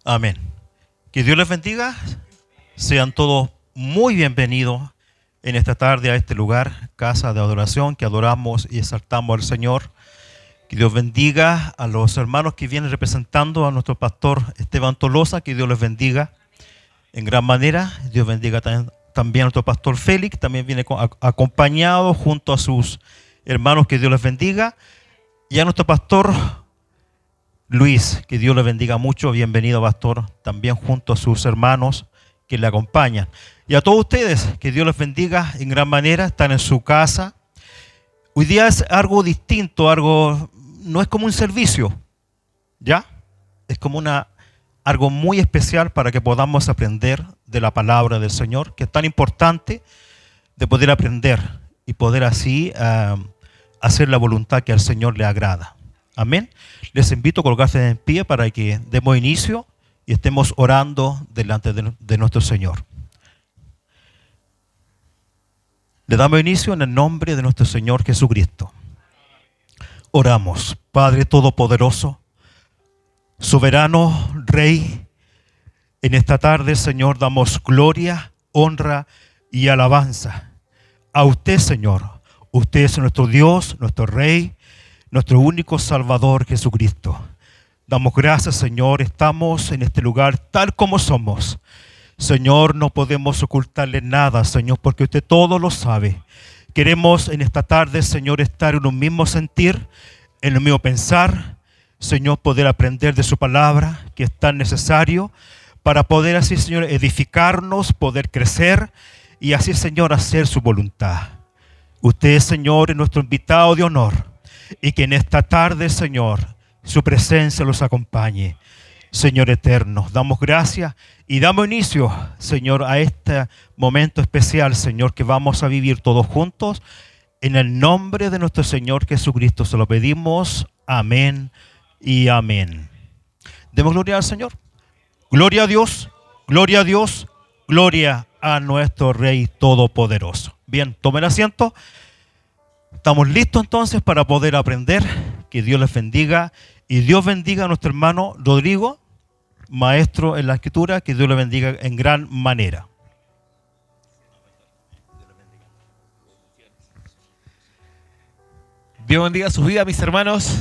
Amén. Que Dios les bendiga. Sean todos muy bienvenidos en esta tarde a este lugar, casa de adoración, que adoramos y exaltamos al Señor. Que Dios bendiga a los hermanos que vienen representando a nuestro pastor Esteban Tolosa. Que Dios les bendiga en gran manera. Dios bendiga también a nuestro pastor Félix. También viene acompañado junto a sus hermanos. Que Dios les bendiga. Y a nuestro pastor Luis, que Dios le bendiga mucho. Bienvenido, pastor, también junto a sus hermanos que le acompañan. Y a todos ustedes, que Dios les bendiga en gran manera. Están en su casa. Hoy día es algo distinto, no es como un servicio, ¿ya? Es como algo muy especial para que podamos aprender de la palabra del Señor, que es tan importante de poder aprender y poder así hacer la voluntad que al Señor le agrada. Amén. Les invito a colgarse en pie para que demos inicio y estemos orando delante de nuestro Señor. Le damos inicio en el nombre de nuestro Señor Jesucristo. Oramos. Padre Todopoderoso, soberano Rey, en esta tarde, Señor, damos gloria, honra y alabanza a usted, Señor. Usted es nuestro Dios, nuestro Rey, nuestro único Salvador, Jesucristo. Damos gracias, Señor. Estamos en este lugar tal como somos. Señor, no podemos ocultarle nada, Señor, porque usted todo lo sabe. Queremos en esta tarde, Señor, estar en un mismo sentir, en el mismo pensar. Señor, poder aprender de su palabra, que es tan necesario, para poder así, Señor, edificarnos, poder crecer y así, Señor, hacer su voluntad. Usted, Señor, es nuestro invitado de honor. Y que en esta tarde, Señor, su presencia los acompañe. Señor eterno, damos gracias y damos inicio, Señor, a este momento especial, Señor, que vamos a vivir todos juntos. En el nombre de nuestro Señor Jesucristo se lo pedimos. Amén y amén. Demos gloria al Señor. Gloria a Dios, gloria a Dios, gloria a nuestro Rey Todopoderoso. Bien, tomen asiento. Estamos listos entonces para poder aprender. Que Dios les bendiga y Dios bendiga a nuestro hermano Rodrigo, maestro en la escritura. Que Dios le bendiga en gran manera. Dios bendiga sus vidas, mis hermanos.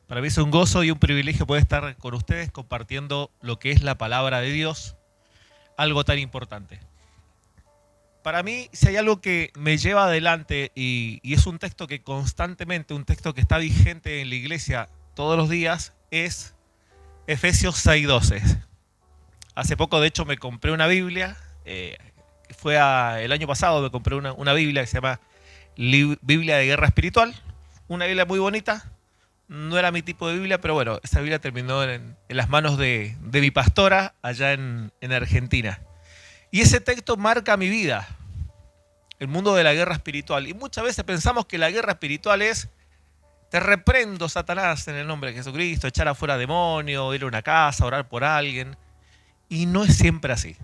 Para mí es un gozo y un privilegio poder estar con ustedes compartiendo lo que es la palabra de Dios, algo tan importante. Para mí, si hay algo que me lleva adelante y es un texto que constantemente, un texto que está vigente en la iglesia todos los días, es Efesios 6:12. Hace poco, de hecho, me compré una Biblia. El año pasado me compré una Biblia que se llama Biblia de Guerra Espiritual. Una Biblia muy bonita. No era mi tipo de Biblia, pero bueno, esa Biblia terminó en las manos de mi pastora allá en Argentina. Y ese texto marca mi vida, el mundo de la guerra espiritual. Y muchas veces pensamos que la guerra espiritual es: te reprendo, Satanás, en el nombre de Jesucristo, echar afuera demonio, ir a una casa, orar por alguien. Y no es siempre así.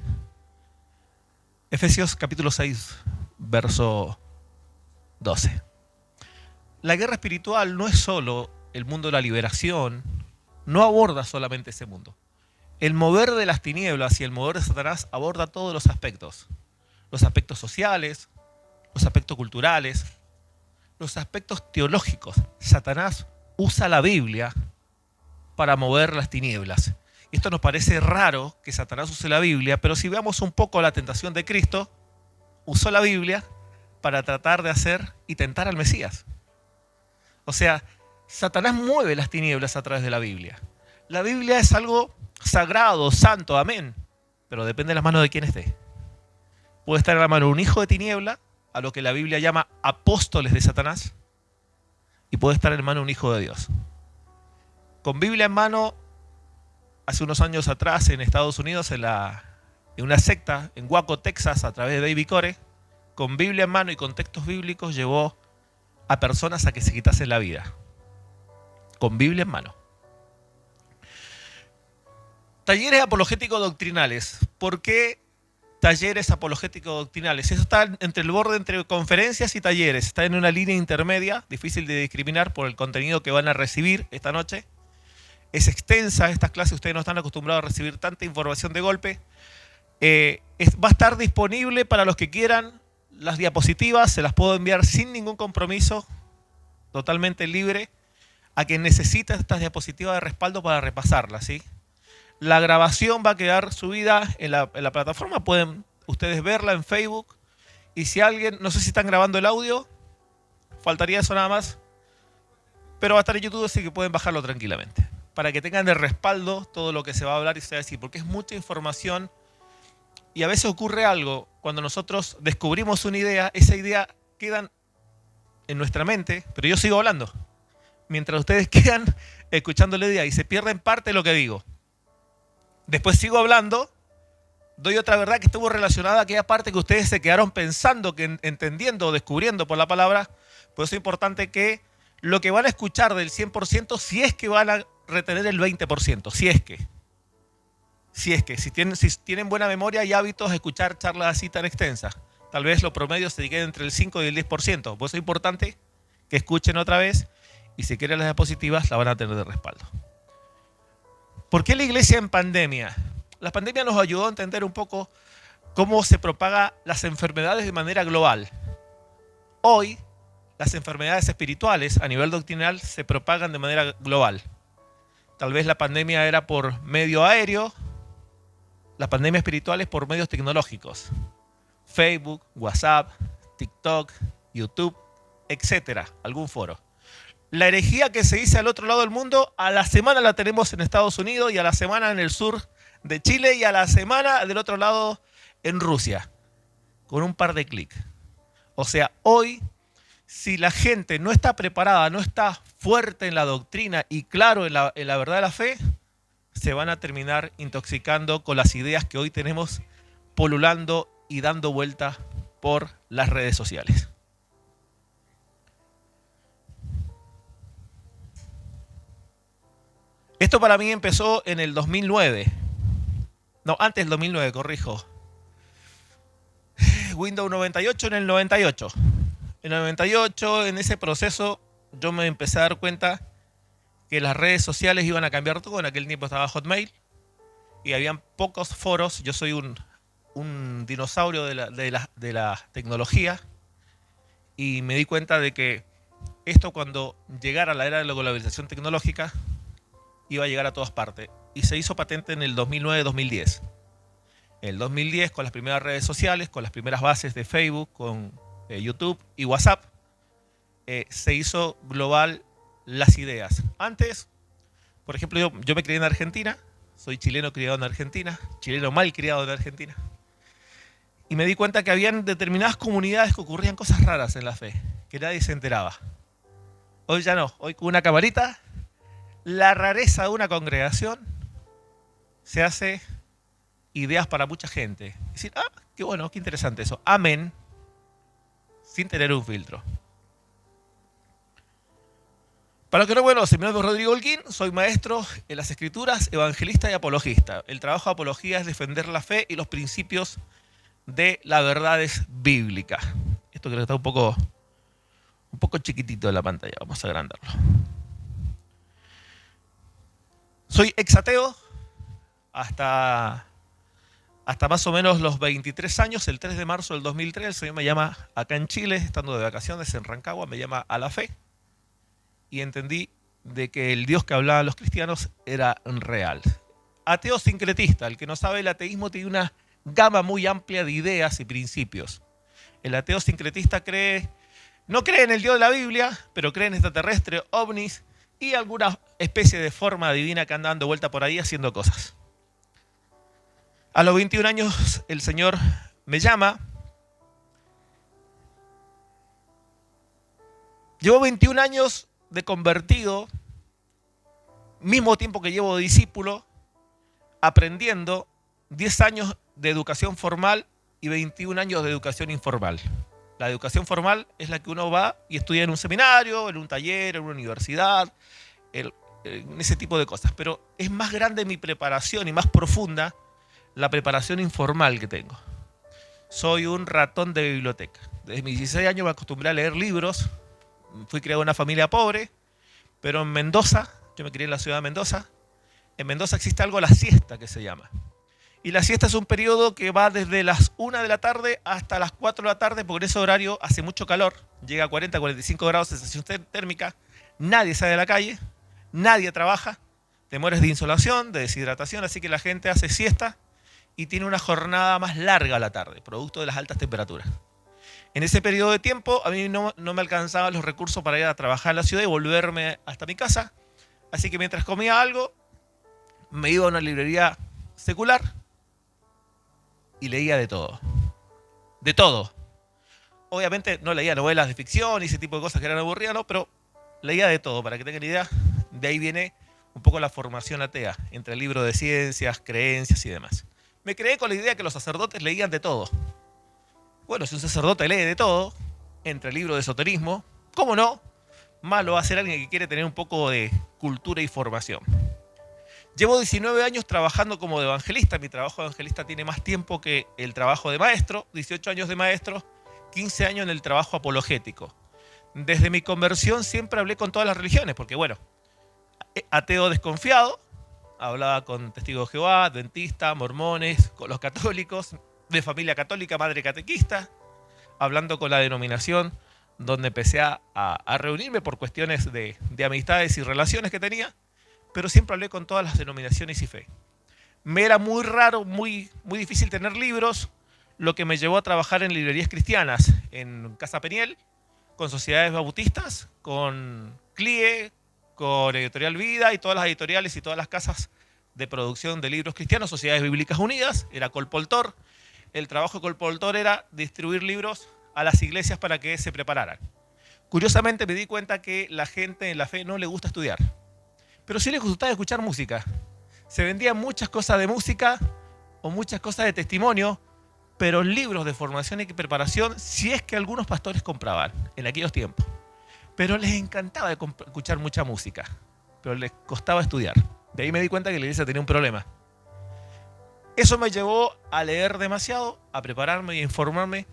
Efesios capítulo 6, verso 12. La guerra espiritual no es solo el mundo de la liberación, no aborda solamente ese mundo. El mover de las tinieblas y el mover de Satanás aborda todos los aspectos sociales, los aspectos culturales, los aspectos teológicos. Satanás usa la Biblia para mover las tinieblas. Esto nos parece raro que Satanás use la Biblia, pero si veamos un poco la tentación de Cristo, usó la Biblia para tratar de hacer y tentar al Mesías. O sea, Satanás mueve las tinieblas a través de la Biblia. La Biblia es algo sagrado, santo, amén, pero depende de la mano de quien esté. Puede estar en la mano de un hijo de tiniebla, a lo que la Biblia llama apóstoles de Satanás, y puede estar en la mano de un hijo de Dios. Con Biblia en mano, hace unos años atrás en Estados Unidos, en una secta en Waco, Texas, a través de David Corey, con Biblia en mano y con textos bíblicos llevó a personas a que se quitasen la vida. Con Biblia en mano. Talleres apologéticos doctrinales. ¿Por qué talleres apologéticos doctrinales? Eso está entre el borde entre conferencias y talleres. Está en una línea intermedia, difícil de discriminar por el contenido que van a recibir esta noche. es extensa esta clase, ustedes no están acostumbrados a recibir tanta información de golpe. Va a estar disponible para los que quieran las diapositivas, se las puedo enviar sin ningún compromiso, totalmente libre, a quien necesita estas diapositivas de respaldo para repasarlas, ¿sí? La grabación va a quedar subida en la plataforma, pueden ustedes verla en Facebook, y si alguien, no sé si están grabando el audio, faltaría eso nada más, pero va a estar en YouTube, así que pueden bajarlo tranquilamente, para que tengan de respaldo todo lo que se va a hablar y se va a decir, porque es mucha información. Y a veces ocurre algo, cuando nosotros descubrimos una idea, esa idea queda en nuestra mente, pero yo sigo hablando. Mientras ustedes quedan escuchando la idea y se pierden parte de lo que digo. Después sigo hablando, doy otra verdad que estuvo relacionada a aquella parte que ustedes se quedaron pensando, entendiendo o descubriendo por la palabra. Por eso es importante que lo que van a escuchar del 100%, si es que van a retener el 20%, si tienen buena memoria y hábitos de escuchar charlas así tan extensas. Tal vez los promedios se queden entre el 5 y el 10%. Por eso es importante que escuchen otra vez y si quieren las diapositivas la van a tener de respaldo. ¿Por qué la iglesia en pandemia? La pandemia nos ayudó a entender un poco cómo se propagan las enfermedades de manera global. Hoy, las enfermedades espirituales a nivel doctrinal se propagan de manera global. Tal vez la pandemia era por medio aéreo, la pandemia espiritual es por medios tecnológicos. Facebook, WhatsApp, TikTok, YouTube, etcétera, algún foro. La herejía que se dice al otro lado del mundo, a la semana la tenemos en Estados Unidos y a la semana en el sur de Chile y a la semana del otro lado en Rusia, con un par de clics. O sea, hoy, si la gente no está preparada, no está fuerte en la doctrina y claro en la verdad de la fe, se van a terminar intoxicando con las ideas que hoy tenemos polulando y dando vuelta por las redes sociales. Esto para mí empezó en el 2009. No, antes del 2009, corrijo. Windows 98 en el 98. En el 98, en ese proceso, yo me empecé a dar cuenta que las redes sociales iban a cambiar todo. En aquel tiempo estaba Hotmail y habían pocos foros. Yo soy un dinosaurio de la tecnología y me di cuenta de que esto, cuando llegara la era de la globalización tecnológica, iba a llegar a todas partes. Y se hizo patente en el 2009-2010. El 2010, con las primeras redes sociales, con las primeras bases de Facebook, con YouTube y WhatsApp, se hizo global las ideas. Antes, por ejemplo, yo me crié en Argentina, soy chileno criado en Argentina, chileno mal criado en Argentina, y me di cuenta que habían determinadas comunidades que ocurrían cosas raras en la fe, que nadie se enteraba. Hoy ya no, hoy con una camarita, la rareza de una congregación se hace ideas para mucha gente. Es decir, qué bueno, qué interesante eso. Amén, sin tener un filtro. Para los que no me conocen, mi nombre es Rodrigo Holguín, soy maestro en las Escrituras, evangelista y apologista. El trabajo de apología es defender la fe y los principios de las verdades bíblicas. Esto creo que está un poco chiquitito en la pantalla, vamos a agrandarlo. Soy exateo hasta más o menos los 23 años. El 3 de marzo del 2003 el Señor me llama acá en Chile, estando de vacaciones en Rancagua, me llama a la fe. Y entendí de que el Dios que hablaban los cristianos era real. Ateo sincretista, el que no sabe, el ateísmo tiene una gama muy amplia de ideas y principios. El ateo sincretista no cree en el Dios de la Biblia, pero cree en extraterrestres, ovnis y alguna especie de forma divina que anda dando vuelta por ahí haciendo cosas. A los 21 años el Señor me llama. Llevo 21 años de convertido, mismo tiempo que llevo de discípulo, aprendiendo, 10 años de educación formal y 21 años de educación informal. La educación formal es la que uno va y estudia en un seminario, en un taller, en una universidad, en ese tipo de cosas. Pero es más grande mi preparación y más profunda la preparación informal que tengo. Soy un ratón de biblioteca. Desde mis 16 años me acostumbré a leer libros. Fui criado en una familia pobre, pero en Mendoza, yo me crié en la ciudad de Mendoza, En Mendoza existe algo, la siesta, que se llama. Y la siesta es un periodo que va desde las 1 de la tarde hasta las 4 de la tarde, porque en ese horario hace mucho calor, llega a 40, 45 grados de sensación térmica, nadie sale de la calle, nadie trabaja, te mueres de insolación, de deshidratación, así que la gente hace siesta y tiene una jornada más larga a la tarde, producto de las altas temperaturas. En ese periodo de tiempo a mí no me alcanzaban los recursos para ir a trabajar en la ciudad y volverme hasta mi casa, así que mientras comía algo, me iba a una librería secular y leía de todo. De todo. Obviamente no leía novelas de ficción y ese tipo de cosas que eran aburridas, ¿no? Pero leía de todo, para que tengan idea. De ahí viene un poco la formación atea, entre el libro de ciencias, creencias y demás. Me creé con la idea que los sacerdotes leían de todo. Bueno, si un sacerdote lee de todo, entre el libro de esoterismo, ¿cómo no? Más lo va a hacer alguien que quiere tener un poco de cultura y formación. Llevo 19 años trabajando como evangelista. Mi trabajo de evangelista tiene más tiempo que el trabajo de maestro. 18 años de maestro, 15 años en el trabajo apologético. Desde mi conversión siempre hablé con todas las religiones, porque bueno, ateo desconfiado, hablaba con testigos de Jehová, adventistas, mormones, con los católicos, de familia católica, madre catequista, hablando con la denominación donde empecé a reunirme por cuestiones de amistades y relaciones que tenía, pero siempre hablé con todas las denominaciones y fe. Me era muy raro, muy difícil tener libros, lo que me llevó a trabajar en librerías cristianas, en Casa Peniel, con Sociedades Bautistas, con CLIE, con Editorial Vida y todas las editoriales y todas las casas de producción de libros cristianos, Sociedades Bíblicas Unidas, era Colpoltor. El trabajo de Colpoltor era distribuir libros a las iglesias para que se prepararan. Curiosamente me di cuenta que la gente en la fe no le gusta estudiar, pero sí les gustaba escuchar música. Se vendían muchas cosas de música o muchas cosas de testimonio, pero libros de formación y preparación, si es que algunos pastores compraban en aquellos tiempos. Pero les encantaba escuchar mucha música, pero les costaba estudiar. De ahí me di cuenta que la iglesia tenía un problema. Eso me llevó a leer demasiado, a prepararme y a informarme,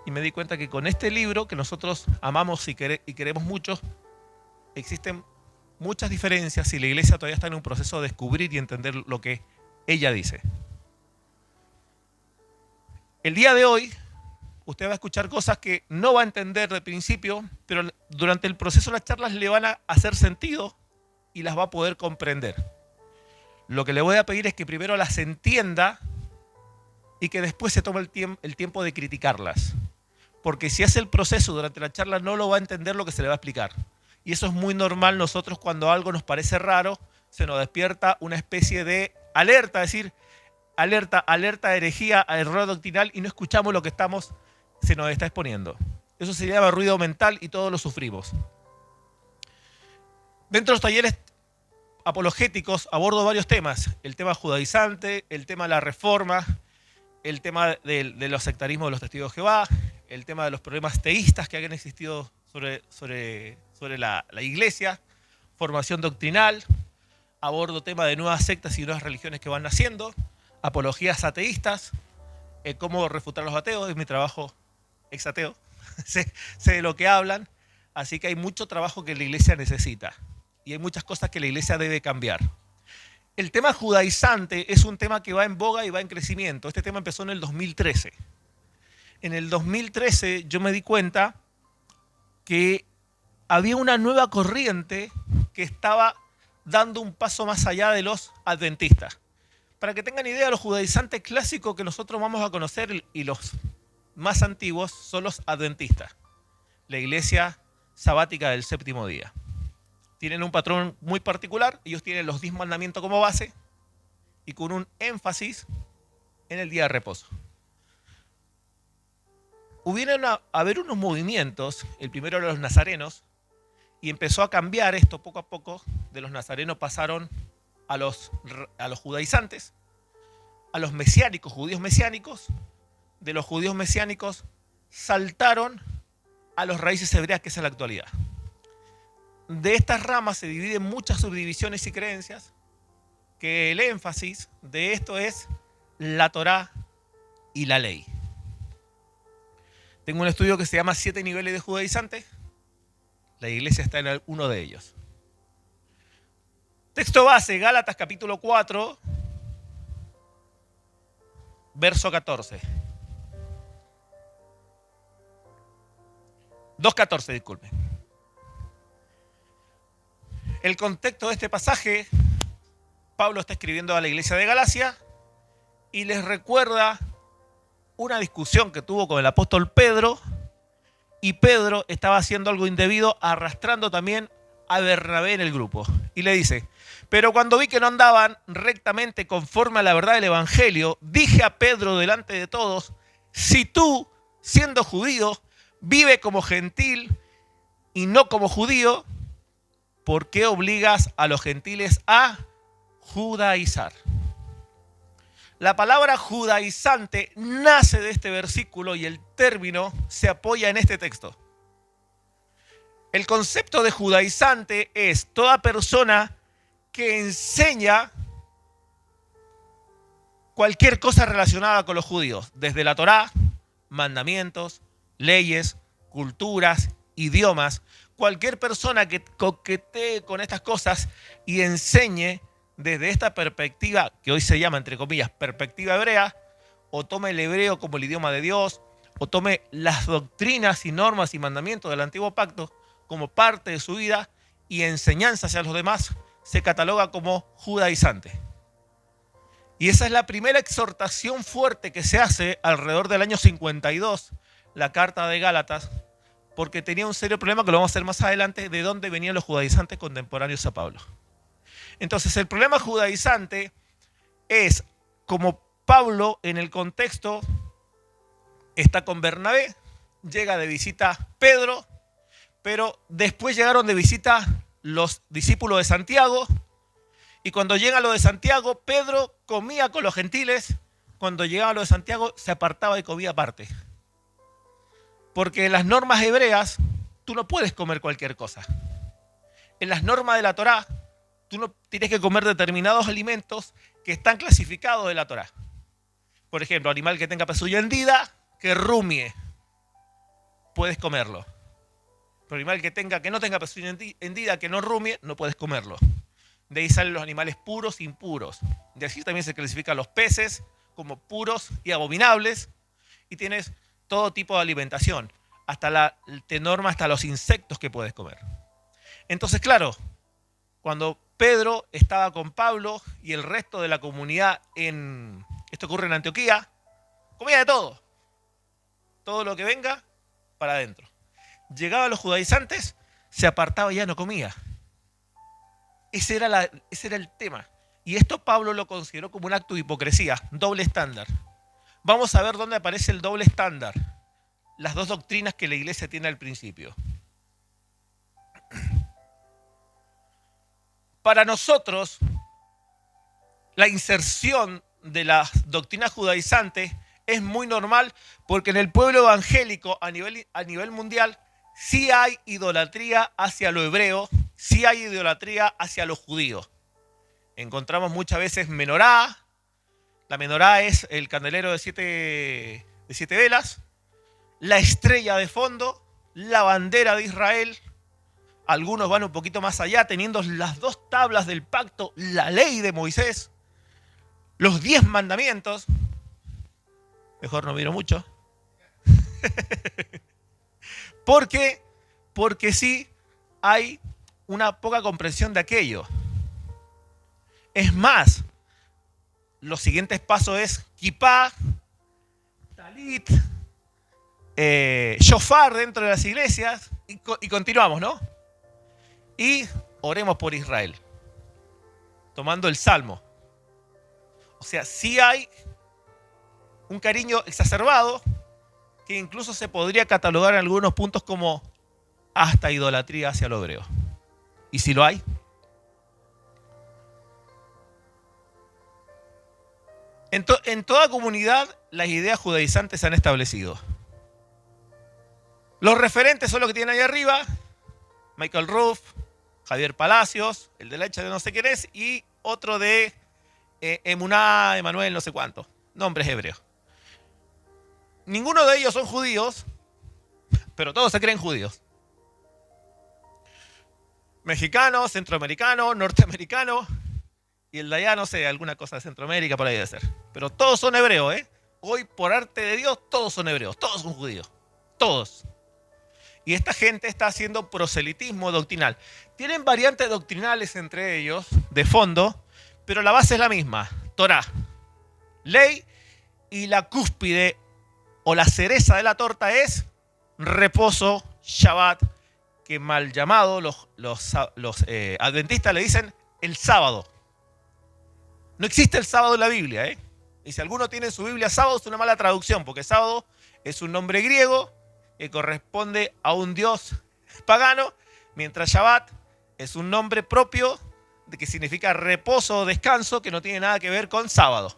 y me di cuenta que con este libro, que nosotros amamos y queremos mucho, existen muchas diferencias y la iglesia todavía está en un proceso de descubrir y entender lo que ella dice. El día de hoy, usted va a escuchar cosas que no va a entender de principio, pero durante el proceso de las charlas le van a hacer sentido y las va a poder comprender. Lo que le voy a pedir es que primero las entienda y que después se tome el tiempo de criticarlas. Porque si hace el proceso durante la charla no lo va a entender lo que se le va a explicar. Y eso es muy normal. Nosotros cuando algo nos parece raro, se nos despierta una especie de alerta, es decir, alerta, herejía, error doctrinal, y no escuchamos lo que se nos está exponiendo. Eso se llama ruido mental y todos lo sufrimos. Dentro de los talleres apologéticos abordo varios temas. El tema judaizante, el tema de la reforma, el tema de los sectarismos de los testigos de Jehová, el tema de los problemas teístas que han existido sobre la iglesia, formación doctrinal, abordo tema de nuevas sectas y nuevas religiones que van naciendo, apologías ateístas, cómo refutar a los ateos, es mi trabajo exateo, sé de lo que hablan, así que hay mucho trabajo que la iglesia necesita y hay muchas cosas que la iglesia debe cambiar. El tema judaizante es un tema que va en boga y va en crecimiento. Este tema empezó en el 2013. En el 2013 yo me di cuenta que había una nueva corriente que estaba dando un paso más allá de los adventistas. Para que tengan idea, los judaizantes clásicos que nosotros vamos a conocer y los más antiguos son los adventistas, la iglesia sabática del séptimo día. Tienen un patrón muy particular, ellos tienen los 10 mandamientos como base y con un énfasis en el día de reposo. Hubieron a haber unos movimientos, el primero de los nazarenos, y empezó a cambiar esto poco a poco. De los nazarenos pasaron a los judaizantes, a los mesiánicos, judíos mesiánicos. De los judíos mesiánicos saltaron a los raíces hebreas, que es en la actualidad. De estas ramas se dividen muchas subdivisiones y creencias, que el énfasis de esto es la Torá y la ley. Tengo un estudio que se llama 7 niveles de judaizantes. La iglesia está en uno de ellos. Texto base, Gálatas capítulo 4, verso 14. 2.14, disculpen. El contexto de este pasaje, Pablo está escribiendo a la iglesia de Galacia y les recuerda una discusión que tuvo con el apóstol Pedro, y Pedro estaba haciendo algo indebido, arrastrando también a Bernabé en el grupo. Y le dice: pero cuando vi que no andaban rectamente conforme a la verdad del evangelio, dije a Pedro delante de todos: si tú, siendo judío, vive como gentil y no como judío, ¿por qué obligas a los gentiles a judaizar? La palabra judaizante nace de este versículo y el término se apoya en este texto. El concepto de judaizante es toda persona que enseña cualquier cosa relacionada con los judíos, desde la Torá, mandamientos, leyes, culturas, idiomas. Cualquier persona que coquetee con estas cosas y enseñe desde esta perspectiva, que hoy se llama, entre comillas, perspectiva hebrea, o tome el hebreo como el idioma de Dios, o tome las doctrinas y normas y mandamientos del antiguo pacto como parte de su vida y enseñanza hacia los demás, se cataloga como judaizante. Y esa es la primera exhortación fuerte que se hace alrededor del año 52, la carta de Gálatas, porque tenía un serio problema, que lo vamos a hacer más adelante, de dónde venían los judaizantes contemporáneos a Pablo. Entonces el problema judaizante es como Pablo en el contexto está con Bernabé, llega de visita Pedro, pero después llegaron de visita los discípulos de Santiago, y cuando llegan los de Santiago, Pedro comía con los gentiles, cuando llegaban los de Santiago se apartaba y comía aparte. Porque en las normas hebreas tú no puedes comer cualquier cosa. En las normas de la Torá tú no tienes que comer determinados alimentos que están clasificados de la Torá. Por ejemplo, animal que tenga pezuña hendida, que rumie, puedes comerlo. Pero animal que no tenga pezuña hendida, que no rumie, no puedes comerlo. De ahí salen los animales puros e impuros. De así también se clasifican los peces como puros y abominables. Y tienes todo tipo de alimentación. Te norma hasta los insectos que puedes comer. Entonces, claro, cuando Pedro estaba con Pablo y el resto de la comunidad esto ocurre en Antioquía, comía de todo. Todo lo que venga para adentro. Llegaban los judaizantes, se apartaba y ya no comía. Ese era el tema. Y esto Pablo lo consideró como un acto de hipocresía, doble estándar. Vamos a ver dónde aparece el doble estándar. Las dos doctrinas que la iglesia tiene al principio. Para nosotros, la inserción de las doctrinas judaizantes es muy normal porque en el pueblo evangélico a nivel mundial sí hay idolatría hacia lo hebreo, sí hay idolatría hacia los judíos. Encontramos muchas veces menorá. La menorá es el candelero de siete velas, la estrella de fondo, la bandera de Israel. Algunos van un poquito más allá, teniendo las dos tablas del pacto, la ley de Moisés, los 10 mandamientos. Mejor no miro mucho. ¿Por qué? Porque sí hay una poca comprensión de aquello. Es más, los siguientes pasos es kipá, talit, shofar dentro de las iglesias y continuamos, ¿no? Y oremos por Israel, tomando el Salmo. O sea, sí hay un cariño exacerbado que incluso se podría catalogar en algunos puntos como hasta idolatría hacia lo hebreo. ¿Y si lo hay? En toda comunidad las ideas judaizantes se han establecido. Los referentes son los que tienen ahí arriba: Michael Ruff, Javier Palacios, el de la hecha de no sé quién es, y otro de Emuná, Emanuel, no sé cuánto, nombres hebreos. Ninguno de ellos son judíos, pero todos se creen judíos. mexicano, centroamericano, norteamericano, y el de allá, no sé, alguna cosa de Centroamérica por ahí debe ser. Pero todos son hebreos, ¿eh? Hoy, por arte de Dios, todos son hebreos, todos son judíos, todos. Y esta gente está haciendo proselitismo doctrinal. Tienen variantes doctrinales entre ellos, de fondo, pero la base es la misma, Torá, ley, y la cúspide o la cereza de la torta es reposo, Shabbat, que mal llamado los adventistas le dicen el sábado. No existe el sábado en la Biblia, ¿eh? Y si alguno tiene en su Biblia sábado, es una mala traducción, porque sábado es un nombre griego que corresponde a un dios pagano, mientras Shabbat es un nombre propio de que significa reposo o descanso, que no tiene nada que ver con sábado.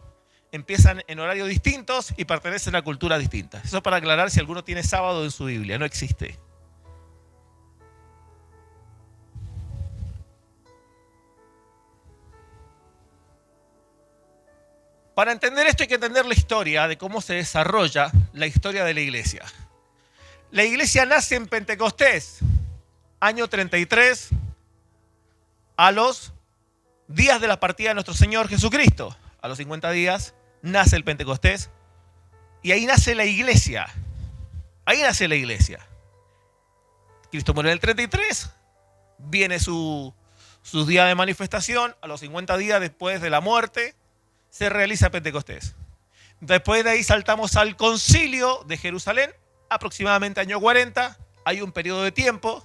Empiezan en horarios distintos y pertenecen a culturas distintas. Eso para aclarar si alguno tiene sábado en su Biblia, no existe. Para entender esto hay que entender la historia de cómo se desarrolla la historia de la iglesia. La iglesia nace en Pentecostés, año 33, a los días de la partida de nuestro Señor Jesucristo. A los 50 días nace el Pentecostés y ahí nace la iglesia. Ahí nace la iglesia. Cristo muere en el 33, viene su día de manifestación, a los 50 días después de la muerte, se realiza Pentecostés. Después de ahí saltamos al concilio de Jerusalén, aproximadamente año 40, hay un periodo de tiempo.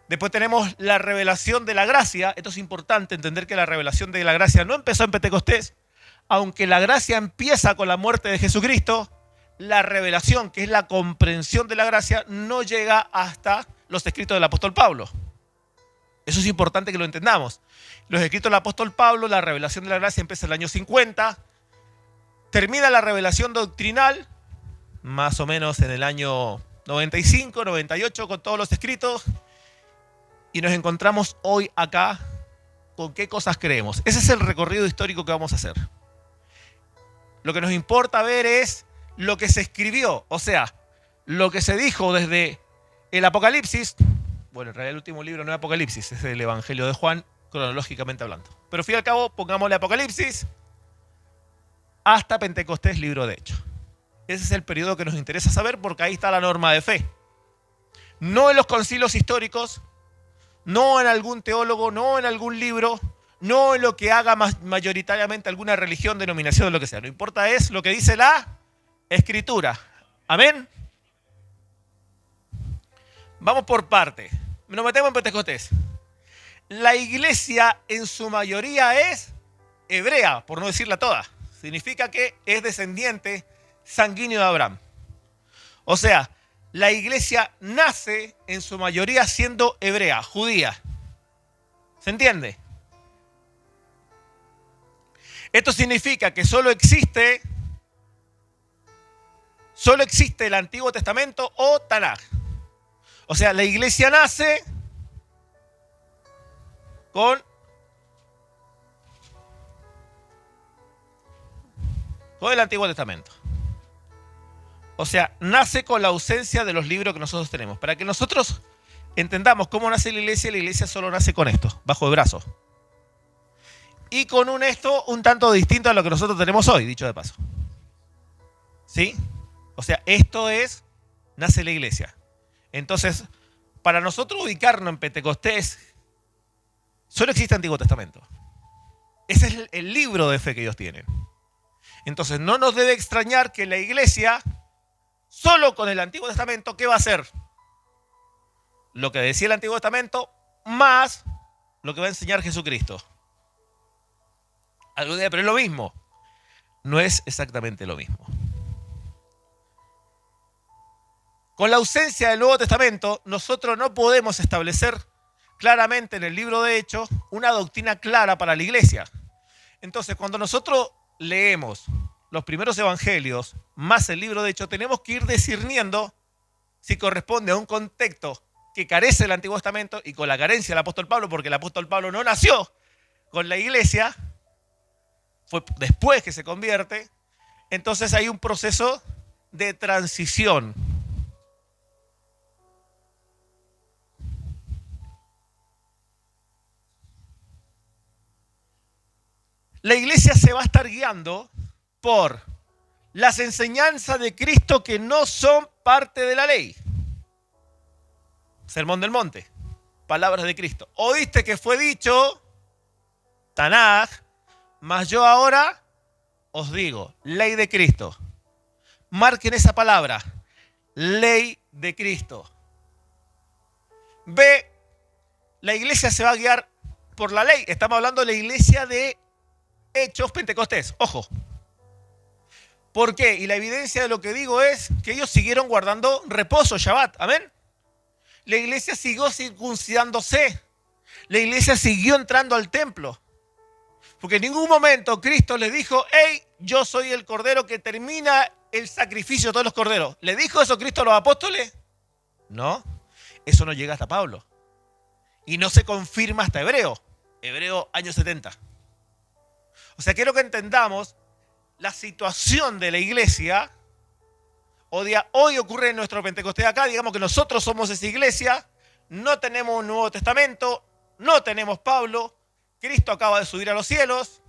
Después tenemos la revelación de la gracia. Esto es importante entender que la revelación de la gracia no empezó en Pentecostés. Aunque la gracia empieza con la muerte de Jesucristo, la revelación, que es la comprensión de la gracia, no llega hasta los escritos del apóstol Pablo. Eso es importante que lo entendamos. Los escritos del apóstol Pablo, la revelación de la gracia empieza en el año 50, termina la revelación doctrinal, más o menos en el año 95, 98, con todos los escritos, y nos encontramos hoy acá con qué cosas creemos. Ese es el recorrido histórico que vamos a hacer. Lo que nos importa ver es lo que se escribió, o sea, lo que se dijo desde el Apocalipsis. Bueno, en realidad el último libro no es Apocalipsis, es el Evangelio de Juan, cronológicamente hablando. Pero al fin y al cabo, pongámosle Apocalipsis hasta Pentecostés, libro de Hechos. Ese es el periodo que nos interesa saber porque ahí está la norma de fe. No en los concilios históricos, no en algún teólogo, no en algún libro, no en lo que haga mayoritariamente alguna religión, denominación o lo que sea. No importa, es lo que dice la Escritura. Amén. Vamos por parte. Nos metemos en Pentecostés. La iglesia en su mayoría es hebrea, por no decirla toda. Significa que es descendiente sanguíneo de Abraham. O sea, la iglesia nace en su mayoría siendo hebrea, judía. ¿Se entiende? Esto significa que solo existe el Antiguo Testamento o Tanaj. O sea, la iglesia nace con el Antiguo Testamento. O sea, nace con la ausencia de los libros que nosotros tenemos. Para que nosotros entendamos cómo nace la iglesia solo nace con esto, bajo el brazo. Y con esto un tanto distinto a lo que nosotros tenemos hoy, dicho de paso. ¿Sí? O sea, nace la iglesia. Entonces, para nosotros ubicarnos en Pentecostés, solo existe el Antiguo Testamento. Ese es el libro de fe que ellos tienen. Entonces, no nos debe extrañar que la iglesia, solo con el Antiguo Testamento, ¿qué va a hacer? Lo que decía el Antiguo Testamento, más lo que va a enseñar Jesucristo. Algún día, pero es lo mismo. No es exactamente lo mismo. Con la ausencia del Nuevo Testamento, nosotros no podemos establecer claramente en el libro de Hechos una doctrina clara para la iglesia. Entonces, cuando nosotros leemos los primeros evangelios más el libro de Hechos, tenemos que ir discerniendo si corresponde a un contexto que carece del Antiguo Testamento y con la carencia del apóstol Pablo, porque el apóstol Pablo no nació con la iglesia, fue después que se convierte. Entonces hay un proceso de transición. La iglesia se va a estar guiando por las enseñanzas de Cristo que no son parte de la ley. Sermón del Monte, palabras de Cristo. Oíste que fue dicho, Tanaj, mas yo ahora os digo, ley de Cristo. Marquen esa palabra, ley de Cristo. B, la iglesia se va a guiar por la ley. Estamos hablando de la iglesia de Hechos Pentecostés. Ojo. ¿Por qué? Y la evidencia de lo que digo es que ellos siguieron guardando reposo, Shabbat. Amén. La iglesia siguió circuncidándose. La iglesia siguió entrando al templo. Porque en ningún momento Cristo les dijo, hey, yo soy el cordero que termina el sacrificio de todos los corderos. ¿Le dijo eso Cristo a los apóstoles? No. Eso no llega hasta Pablo. Y no se confirma hasta Hebreo. Hebreo año 70. O sea, quiero que entendamos la situación de la iglesia. Hoy ocurre en nuestro Pentecostés acá. Digamos que nosotros somos esa iglesia. No tenemos un Nuevo Testamento. No tenemos Pablo. Cristo acaba de subir a los cielos.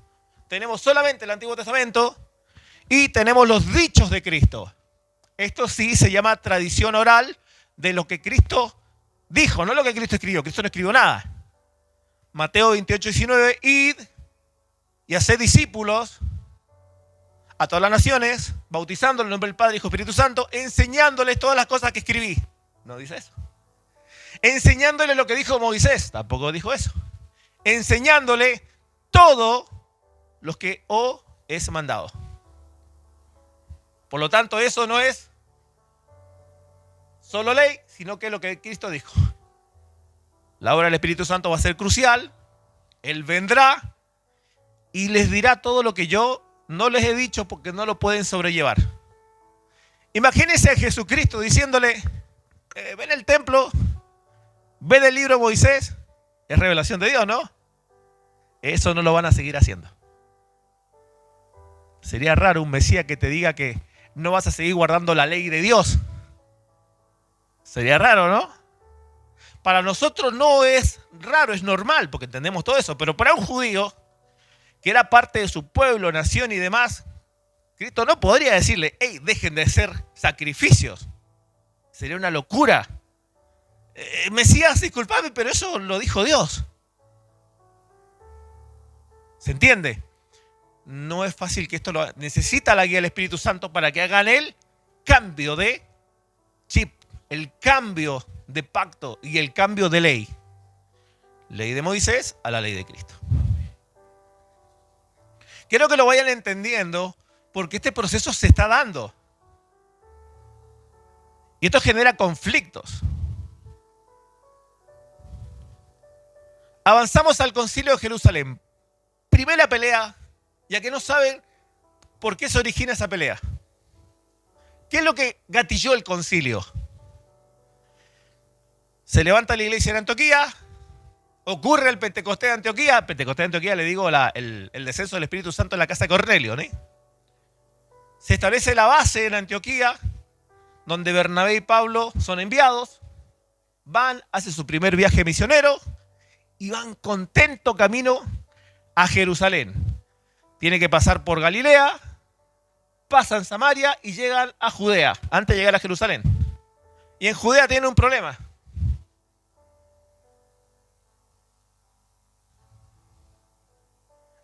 Tenemos solamente el Antiguo Testamento. Y tenemos los dichos de Cristo. Esto sí se llama tradición oral de lo que Cristo dijo, no lo que Cristo escribió. Cristo no escribió nada. Mateo 28, 19, id y haced discípulos a todas las naciones, bautizándolos en el nombre del Padre, Hijo y Espíritu Santo, enseñándoles todas las cosas que escribí. No dice eso. Enseñándoles lo que dijo Moisés. Tampoco dijo eso. Enseñándole todo lo que os es mandado. Por lo tanto, eso no es solo ley, sino que es lo que Cristo dijo. La obra del Espíritu Santo va a ser crucial. Él vendrá y les dirá todo lo que yo no les he dicho porque no lo pueden sobrellevar. Imagínense a Jesucristo diciéndole, ven el templo, ven el libro de Moisés. Es revelación de Dios, ¿no? Eso no lo van a seguir haciendo. Sería raro un Mesías que te diga que no vas a seguir guardando la ley de Dios. Sería raro, ¿no? Para nosotros no es raro, es normal, porque entendemos todo eso. Pero para un judío, que era parte de su pueblo, nación y demás, Cristo no podría decirle, hey, dejen de hacer sacrificios. Sería una locura. Mesías, disculpame, pero eso lo dijo Dios. ¿Se entiende? No es fácil que esto lo haga. Necesita la guía del Espíritu Santo para que hagan el cambio de chip, el cambio de pacto y el cambio de ley. Ley de Moisés a la ley de Cristo. Quiero que lo vayan entendiendo porque este proceso se está dando. Y esto genera conflictos. Avanzamos al Concilio de Jerusalén. Primera pelea, ya que no saben por qué se origina esa pelea. ¿Qué es lo que gatilló el concilio? Se levanta la iglesia en Antioquía, ocurre el Pentecostés de Antioquía. Pentecostés de Antioquía, le digo, el descenso del Espíritu Santo en la casa de Cornelio, ¿no? Se establece la base en Antioquía, donde Bernabé y Pablo son enviados, van, hacen su primer viaje misionero y van contento camino a Jerusalén. Tienen que pasar por Galilea, pasan Samaria y llegan a Judea, antes de llegar a Jerusalén. Y en Judea tienen un problema.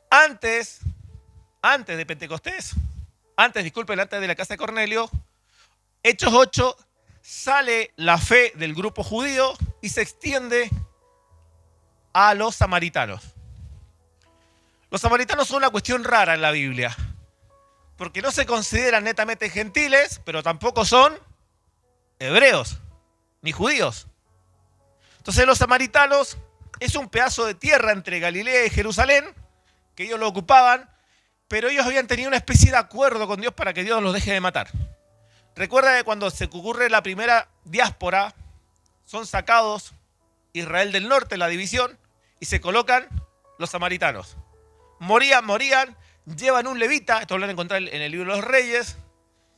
Antes de Pentecostés, antes de la casa de Cornelio, Hechos 8, sale la fe del grupo judío y se extiende a los samaritanos. Los samaritanos son una cuestión rara en la Biblia, porque no se consideran netamente gentiles, pero tampoco son hebreos, ni judíos. Entonces los samaritanos es un pedazo de tierra entre Galilea y Jerusalén, que ellos lo ocupaban, pero ellos habían tenido una especie de acuerdo con Dios para que Dios los deje de matar. Recuerda que cuando se ocurre la primera diáspora, son sacados Israel del norte, la división, y se colocan los samaritanos. Morían, llevan un levita, esto lo van a encontrar en el libro de los Reyes,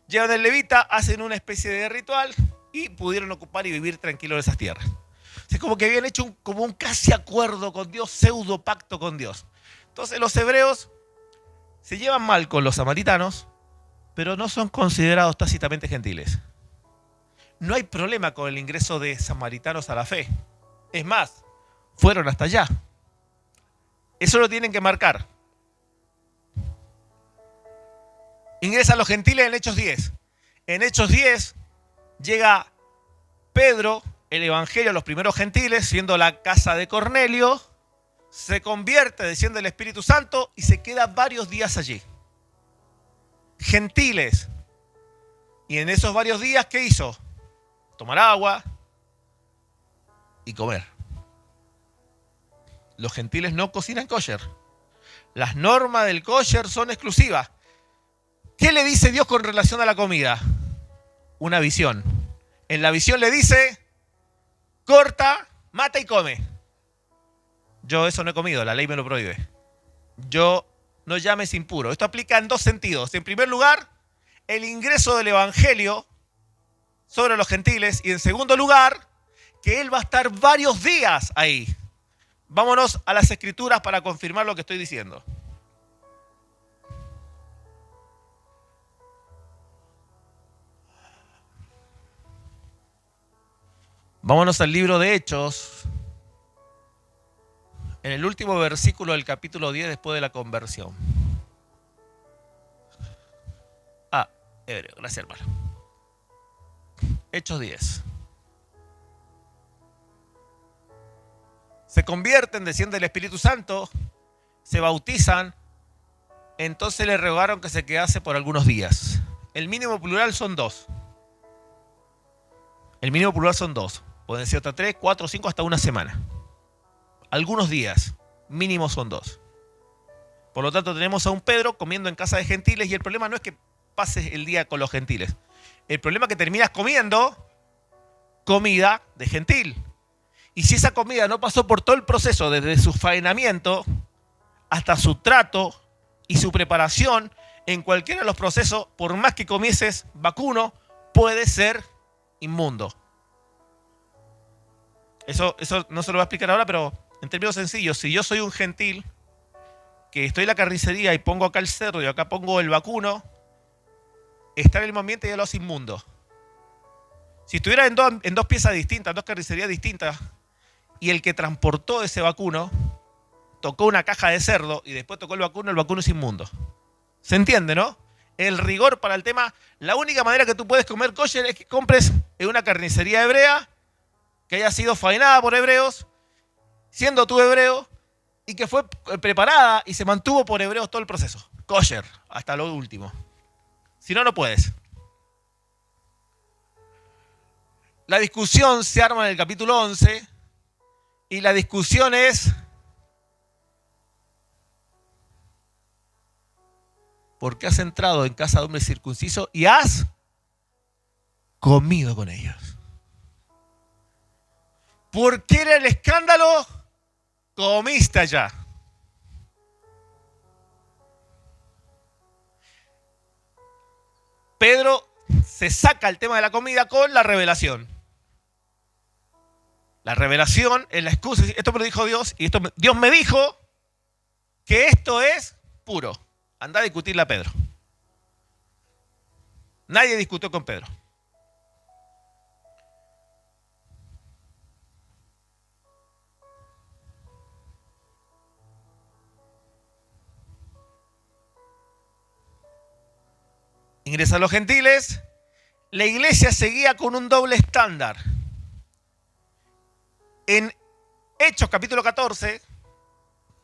llevan el levita, hacen una especie de ritual y pudieron ocupar y vivir tranquilos en esas tierras. Es como que habían hecho como un casi acuerdo con Dios, pseudo pacto con Dios. Entonces los hebreos se llevan mal con los samaritanos, pero no son considerados tácitamente gentiles. No hay problema con el ingreso de samaritanos a la fe. Es más, fueron hasta allá. Eso lo tienen que marcar. Ingresan los gentiles en Hechos 10. En Hechos 10 llega Pedro, el evangelio a los primeros gentiles, siendo la casa de Cornelio, se convierte, desciende el Espíritu Santo y se queda varios días allí. Gentiles. Y en esos varios días, ¿qué hizo? Tomar agua y comer. Los gentiles no cocinan kosher. Las normas del kosher son exclusivas. ¿Qué le dice Dios con relación a la comida? Una visión. En la visión le dice, corta, mata y come. Yo eso no he comido, la ley me lo prohíbe. Yo no llames impuro. Esto aplica en dos sentidos. En primer lugar, el ingreso del evangelio sobre los gentiles. Y en segundo lugar, que él va a estar varios días ahí. Vámonos a las escrituras para confirmar lo que estoy diciendo. Vámonos al libro de Hechos, en el último versículo del capítulo 10 después de la conversión. Hebreo, gracias hermano. Hechos 10. Se convierten, desciende el Espíritu Santo, se bautizan, entonces le rogaron que se quedase por algunos días. El mínimo plural son 2. El mínimo plural son 2. Pueden ser hasta 3, 4, 5, hasta una semana. Algunos días, mínimo son 2. Por lo tanto, tenemos a un Pedro comiendo en casa de gentiles y el problema no es que pases el día con los gentiles. El problema es que terminas comiendo comida de gentil. Y si esa comida no pasó por todo el proceso, desde su faenamiento hasta su trato y su preparación, en cualquiera de los procesos, por más que comieses vacuno, puede ser inmundo. Eso no se lo voy a explicar ahora, pero en términos sencillos, si yo soy un gentil, que estoy en la carnicería y pongo acá el cerdo y acá pongo el vacuno, estar en el ambiente ya lo hace inmundo. Si estuviera en dos piezas distintas, dos carnicerías distintas, y el que transportó ese vacuno tocó una caja de cerdo y después tocó el vacuno es inmundo. ¿Se entiende, no? El rigor para el tema, la única manera que tú puedes comer kosher es que compres en una carnicería hebrea, que haya sido faenada por hebreos, siendo tú hebreo, y que fue preparada y se mantuvo por hebreos todo el proceso. Kosher, hasta lo último. Si no, no puedes. La discusión se arma en el capítulo 11 y la discusión es ¿por qué has entrado en casa de hombre circunciso y has comido con ellos? ¿Por qué era el escándalo? Comiste allá. Pedro se saca el tema de la comida con la revelación. La revelación es la excusa. Esto me lo dijo Dios y Dios me dijo que esto es puro. Anda a discutirle a Pedro. Nadie discutió con Pedro. Ingresan los gentiles. La iglesia seguía con un doble estándar. En Hechos capítulo 14,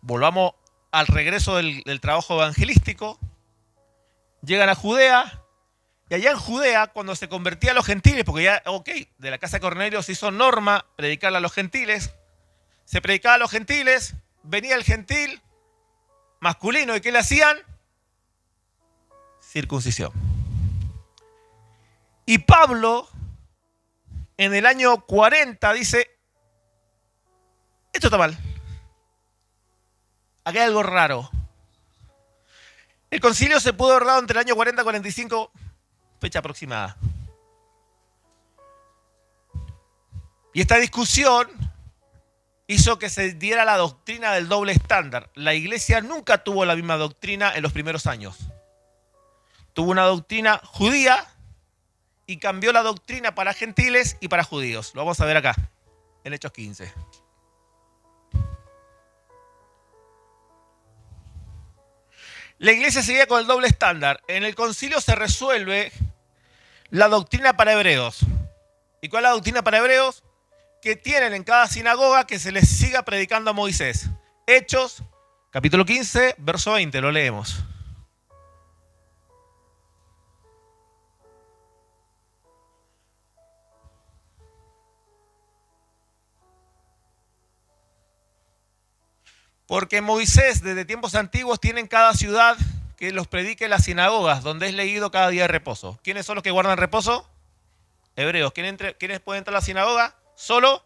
volvamos al regreso del trabajo evangelístico, llegan a Judea, y allá en Judea, cuando se convertían los gentiles, porque ya, de la casa de Cornelio se hizo norma predicarle a los gentiles, se predicaba a los gentiles, venía el gentil masculino, ¿y qué le hacían? Circuncisión. Y Pablo, en el año 40, dice, esto está mal. Aquí hay algo raro. El concilio se pudo haber dado entre el año 40 y 45, fecha aproximada. Y esta discusión hizo que se diera la doctrina del doble estándar. La iglesia nunca tuvo la misma doctrina en los primeros años. Tuvo una doctrina judía y cambió la doctrina para gentiles y para judíos. Lo vamos a ver acá, en Hechos 15. La iglesia seguía con el doble estándar. En el concilio se resuelve la doctrina para hebreos. ¿Y cuál es la doctrina para hebreos? Que tienen en cada sinagoga que se les siga predicando a Moisés. Hechos, capítulo 15, verso 20, lo leemos. Porque Moisés, desde tiempos antiguos, tiene en cada ciudad que los predique en las sinagogas, donde es leído cada día de reposo. ¿Quiénes son los que guardan reposo? Hebreos. ¿Quiénes pueden entrar a la sinagoga? Solo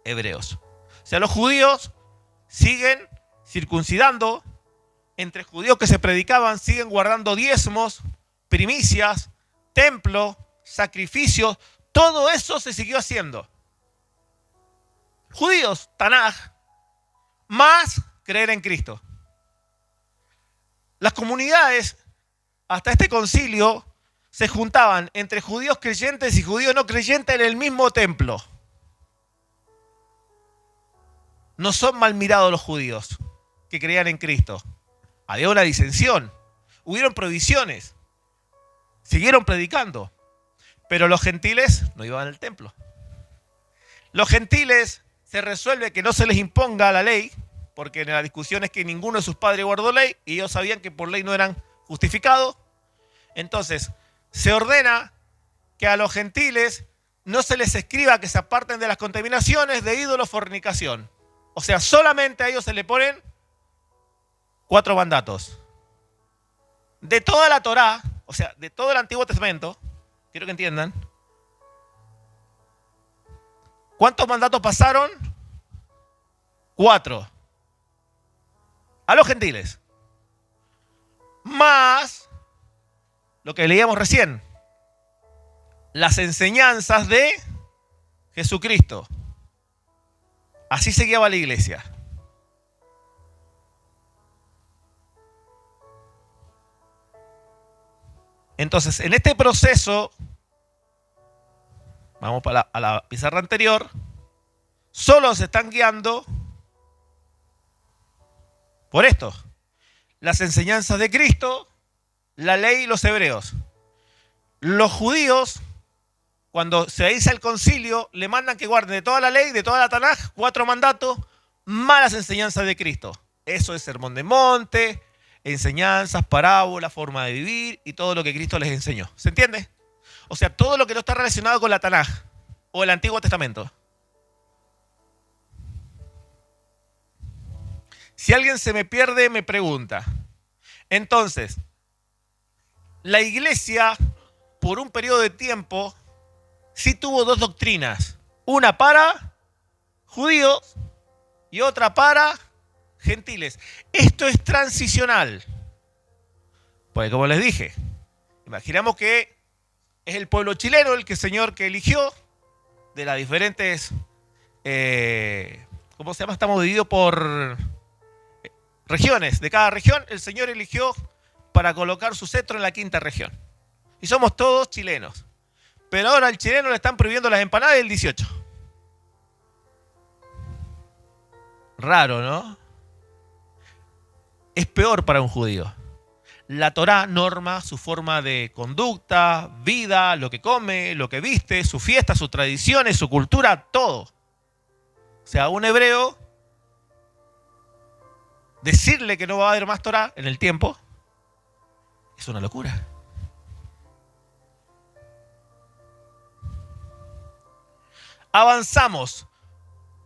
hebreos. O sea, los judíos siguen circuncidando. Entre judíos que se predicaban, siguen guardando diezmos, primicias, templo, sacrificios. Todo eso se siguió haciendo. Judíos, Tanaj, más creer en Cristo. Las comunidades, hasta este concilio, se juntaban entre judíos creyentes y judíos no creyentes en el mismo templo. No son mal mirados los judíos que creían en Cristo. Había una disensión, hubieron prohibiciones, siguieron predicando, pero los gentiles no iban al templo. Los gentiles se resuelve que no se les imponga la ley, porque en la discusión es que ninguno de sus padres guardó ley y ellos sabían que por ley no eran justificados. Entonces, se ordena que a los gentiles no se les escriba que se aparten de las contaminaciones de ídolos, fornicación. O sea, solamente a ellos se le ponen 4 mandatos. De toda la Torá, o sea, de todo el Antiguo Testamento, quiero que entiendan, ¿cuántos mandatos pasaron? 4. A los gentiles. Más lo que leíamos recién. Las enseñanzas de Jesucristo. Así se guiaba la iglesia. Entonces, en este proceso, vamos a la pizarra anterior, solo se están guiando por esto: las enseñanzas de Cristo, la ley y los hebreos. Los judíos, cuando se dice el concilio, le mandan que guarden de toda la ley, de toda la Tanaj, 4 mandatos, más las enseñanzas de Cristo. Eso es sermón de monte, enseñanzas, parábolas, forma de vivir y todo lo que Cristo les enseñó. ¿Se entiende? O sea, todo lo que no está relacionado con la Tanaj o el Antiguo Testamento. Si alguien se me pierde, me pregunta. Entonces, la iglesia, por un periodo de tiempo, sí tuvo 2 doctrinas. Una para judíos y otra para gentiles. Esto es transicional. Pues como les dije, imaginamos que es el pueblo chileno el Señor que eligió de las diferentes... ¿cómo se llama? Estamos divididos por regiones. De cada región el Señor eligió para colocar su cetro en la 5ª región. Y somos todos chilenos. Pero ahora al chileno le están prohibiendo las empanadas del 18. Raro, ¿no? Es peor para un judío. La Torá norma su forma de conducta, vida, lo que come, lo que viste, su fiesta, sus tradiciones, su cultura, todo. O sea, a un hebreo, decirle que no va a haber más Torá en el tiempo es una locura. Avanzamos.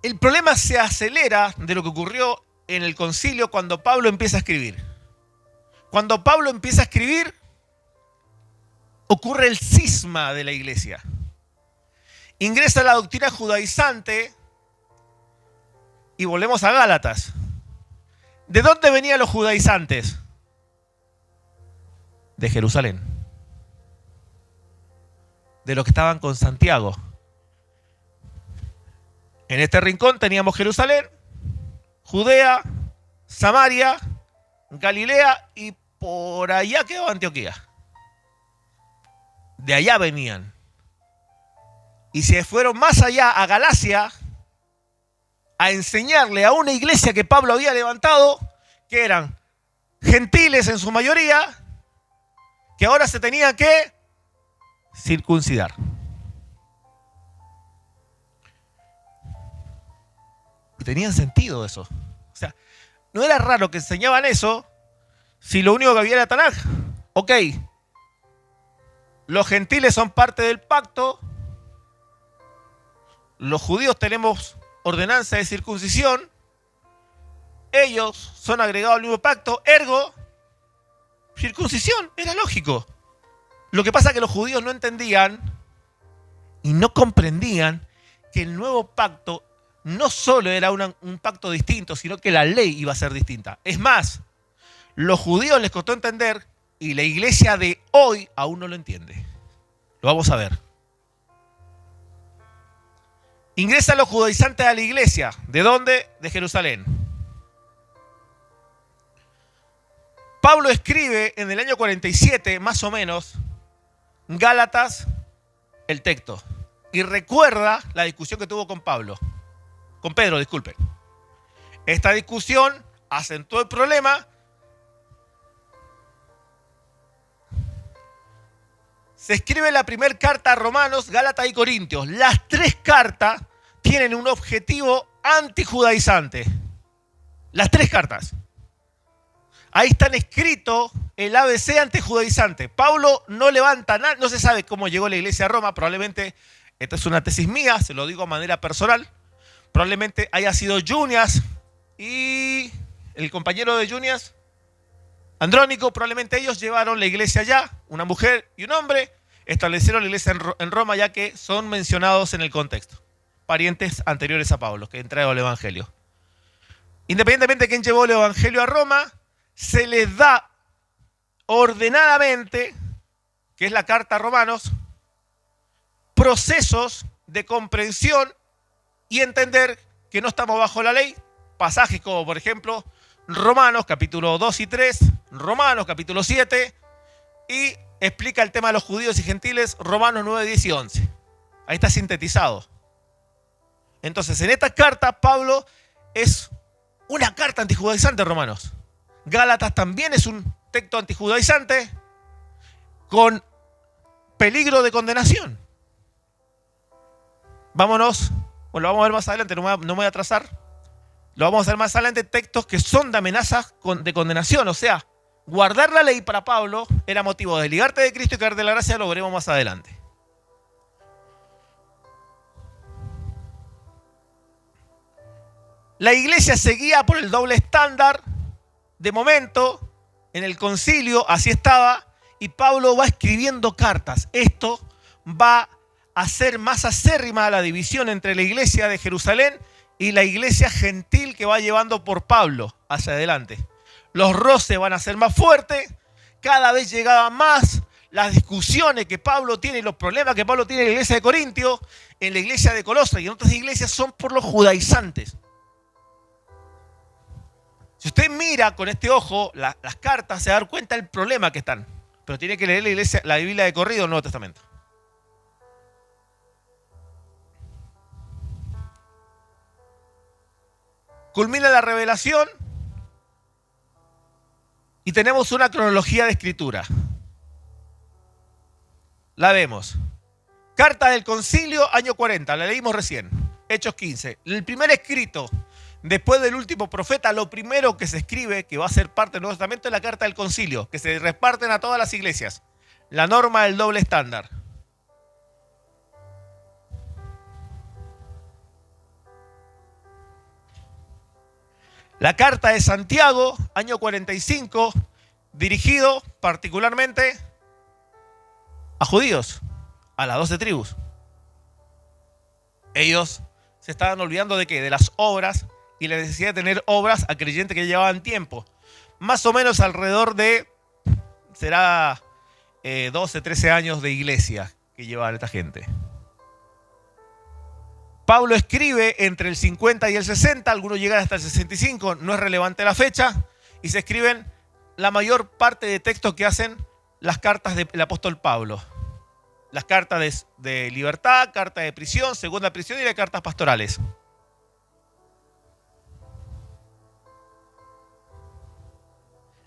El problema se acelera de lo que ocurrió en el concilio cuando Pablo empieza a escribir. Cuando Pablo empieza a escribir, ocurre el cisma de la iglesia. Ingresa la doctrina judaizante y volvemos a Gálatas. ¿De dónde venían los judaizantes? De Jerusalén. De los que estaban con Santiago. En este rincón teníamos Jerusalén, Judea, Samaria, Galilea y por allá quedó Antioquía. De allá venían. Y se fueron más allá a Galacia a enseñarle a una iglesia que Pablo había levantado, que eran gentiles en su mayoría, que ahora se tenían que circuncidar. Tenían sentido eso. O sea, no era raro que enseñaban eso si lo único que había era Tanaj. Ok, los gentiles son parte del pacto, los judíos tenemos ordenanza de circuncisión, ellos son agregados al mismo pacto, ergo, circuncisión, era lógico. Lo que pasa es que los judíos no entendían y no comprendían que el nuevo pacto no solo era un pacto distinto, sino que la ley iba a ser distinta. Es más, los judíos les costó entender y la iglesia de hoy aún no lo entiende. Lo vamos a ver. Ingresan los judaizantes a la iglesia. ¿De dónde? De Jerusalén. Pablo escribe en el año 47, más o menos, Gálatas, el texto. Y recuerda la discusión que tuvo con Pedro, disculpen. Esta discusión acentuó el problema. Se escribe la primera carta a Romanos, Gálatas y Corintios. Las tres cartas tienen un objetivo antijudaizante. Las tres cartas. Ahí están escritos el ABC antijudaizante. Pablo no levanta nada, no se sabe cómo llegó la iglesia a Roma. Probablemente, esta es una tesis mía, se lo digo de manera personal. Probablemente haya sido Junias y el compañero de Junias, Andrónico, probablemente ellos llevaron la iglesia allá, una mujer y un hombre, establecieron la iglesia en Roma ya que son mencionados en el contexto. Parientes anteriores a Pablo, que entregaron el evangelio. Independientemente de quién llevó el evangelio a Roma, se les da ordenadamente, que es la carta a Romanos, procesos de comprensión y entender que no estamos bajo la ley. Pasajes como, por ejemplo, Romanos capítulo 2 y 3, Romanos capítulo 7, y explica el tema de los judíos y gentiles, Romanos 9, 10 y 11. Ahí está sintetizado. Entonces, en esta carta, Pablo es una carta antijudaizante, Romanos. Gálatas también es un texto antijudaizante con peligro de condenación. Vámonos, bueno, lo vamos a ver más adelante, no me voy a atrasar. Lo vamos a ver más adelante, textos que son de amenazas de condenación. O sea, guardar la ley para Pablo era motivo de desligarte de Cristo y caer de la gracia, lo veremos más adelante. La iglesia seguía por el doble estándar. De momento, en el concilio, así estaba, y Pablo va escribiendo cartas. Esto va a hacer más acérrima la división entre la iglesia de Jerusalén y la iglesia gentil que va llevando por Pablo hacia adelante. Los roces van a ser más fuertes, cada vez llegaban más las discusiones que Pablo tiene y los problemas que Pablo tiene en la iglesia de Corintios, en la iglesia de Colosas y en otras iglesias son por los judaizantes. Si usted mira con este ojo las cartas, se va a dar cuenta del problema que están. Pero tiene que leer la Biblia de corrido, el Nuevo Testamento. Culmina la revelación y tenemos una cronología de escritura. La vemos. Carta del Concilio, año 40, la leímos recién. Hechos 15. El primer escrito después del último profeta, lo primero que se escribe, que va a ser parte del Nuevo Testamento, es la carta del concilio, que se reparten a todas las iglesias. La norma del doble estándar. La carta de Santiago, año 45, dirigido particularmente a judíos, a las 12 tribus. Ellos se estaban olvidando de qué, de las obras y la necesidad de tener obras a creyentes que llevaban tiempo. Más o menos alrededor de, será 12, 13 años de iglesia que llevaban esta gente. Pablo escribe entre el 50 y el 60, algunos llegan hasta el 65, no es relevante la fecha, y se escriben la mayor parte de textos que hacen las cartas del apóstol Pablo. Las cartas de libertad, carta de prisión, segunda prisión y las cartas pastorales.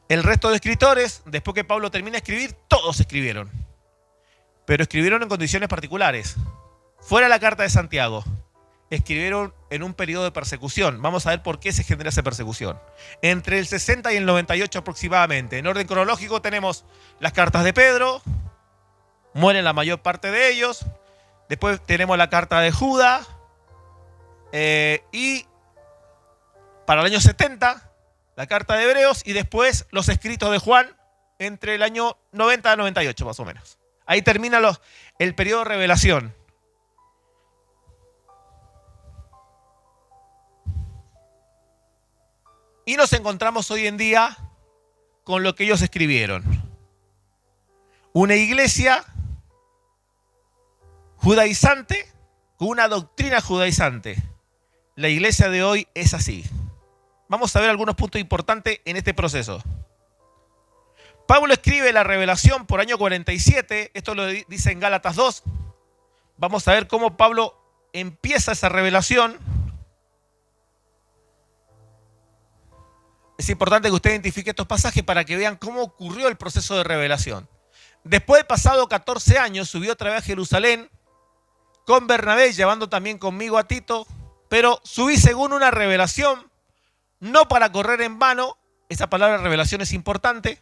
El resto de escritores, después que Pablo termina de escribir, todos escribieron. Pero escribieron en condiciones particulares. Fuera la carta de Santiago, escribieron en un periodo de persecución. Vamos a ver por qué se genera esa persecución. Entre el 60 y el 98 aproximadamente. En orden cronológico tenemos las cartas de Pedro. Mueren la mayor parte de ellos. Después tenemos la carta de Judas. Y para el año 70, la carta de Hebreos. Y después los escritos de Juan entre el año 90 a 98 más o menos. Ahí termina el periodo de revelación. Y nos encontramos hoy en día con lo que ellos escribieron. Una iglesia judaizante con una doctrina judaizante. La iglesia de hoy es así. Vamos a ver algunos puntos importantes en este proceso. Pablo escribe la revelación por año 47. Esto lo dice en Gálatas 2. Vamos a ver cómo Pablo empieza esa revelación. Es importante que usted identifique estos pasajes para que vean cómo ocurrió el proceso de revelación. Después de pasado 14 años, subió otra vez a Jerusalén con Bernabé, llevando también conmigo a Tito, pero subí según una revelación, no para correr en vano, esa palabra revelación es importante,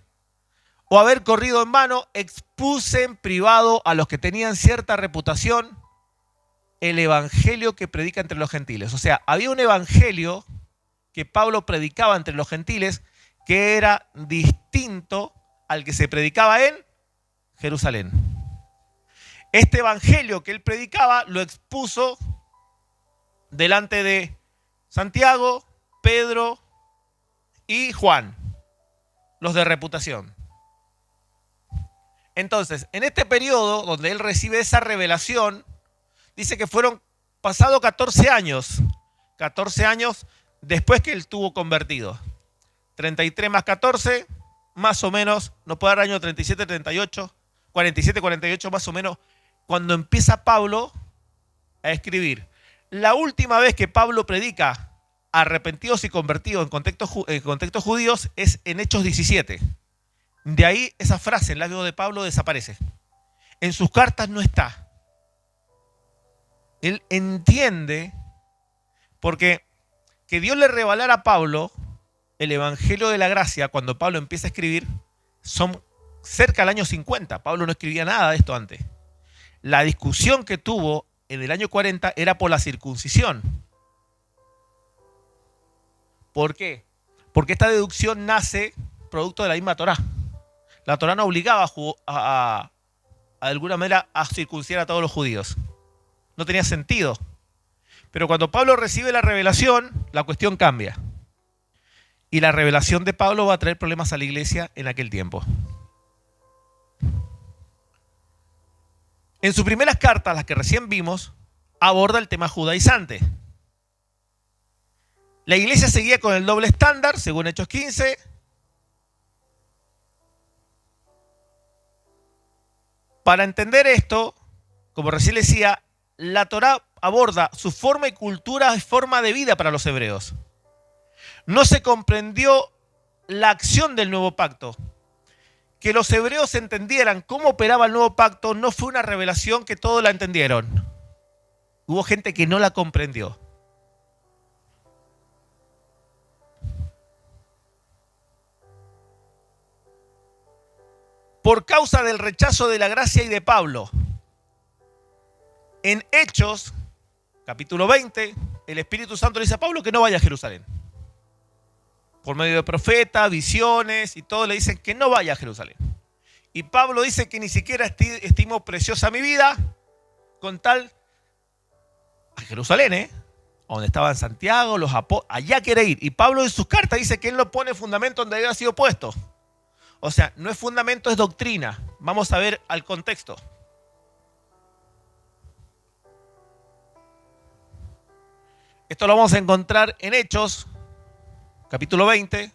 o haber corrido en vano, expuse en privado a los que tenían cierta reputación el evangelio que predica entre los gentiles. O sea, había un evangelio que Pablo predicaba entre los gentiles que era distinto al que se predicaba en Jerusalén. Este evangelio que él predicaba lo expuso delante de Santiago, Pedro y Juan, los de reputación. Entonces, en este periodo donde él recibe esa revelación, dice que fueron pasados 14 años después que él estuvo convertido. 33 más 14, más o menos, nos puede dar año 37, 38, 47, 48 más o menos, cuando empieza Pablo a escribir. La última vez que Pablo predica arrepentidos y convertidos en contextos judíos es en Hechos 17. De ahí esa frase en el labio de Pablo desaparece. En sus cartas no está. Él entiende porque que Dios le revelara a Pablo el evangelio de la gracia cuando Pablo empieza a escribir son cerca del año 50. Pablo no escribía nada de esto antes. La discusión que tuvo en el año 40 era por la circuncisión. ¿Por qué? Porque esta deducción nace producto de la misma Torá. La Torá no obligaba de alguna manera a circuncidar a todos los judíos. No tenía sentido. Pero cuando Pablo recibe la revelación, la cuestión cambia. Y la revelación de Pablo va a traer problemas a la iglesia en aquel tiempo. En sus primeras cartas, las que recién vimos, aborda el tema judaizante. La iglesia seguía con el doble estándar, según Hechos 15. Para entender esto, como recién decía, la Torá aborda su forma y cultura y forma de vida para los hebreos. No se comprendió la acción del nuevo pacto. Que los hebreos entendieran cómo operaba el nuevo pacto no fue una revelación que todos la entendieron. Hubo gente que no la comprendió. Por causa del rechazo de la gracia y de Pablo. En Hechos, capítulo 20, el Espíritu Santo le dice a Pablo que no vaya a Jerusalén. Por medio de profetas, visiones y todo le dicen que no vaya a Jerusalén. Y Pablo dice que ni siquiera estimo preciosa mi vida con tal a Jerusalén, donde estaban Santiago, los apóstoles, allá quiere ir. Y Pablo en sus cartas dice que él no pone fundamento donde había sido puesto. O sea, no es fundamento, es doctrina. Vamos a ver al contexto. Esto lo vamos a encontrar en Hechos, capítulo 20.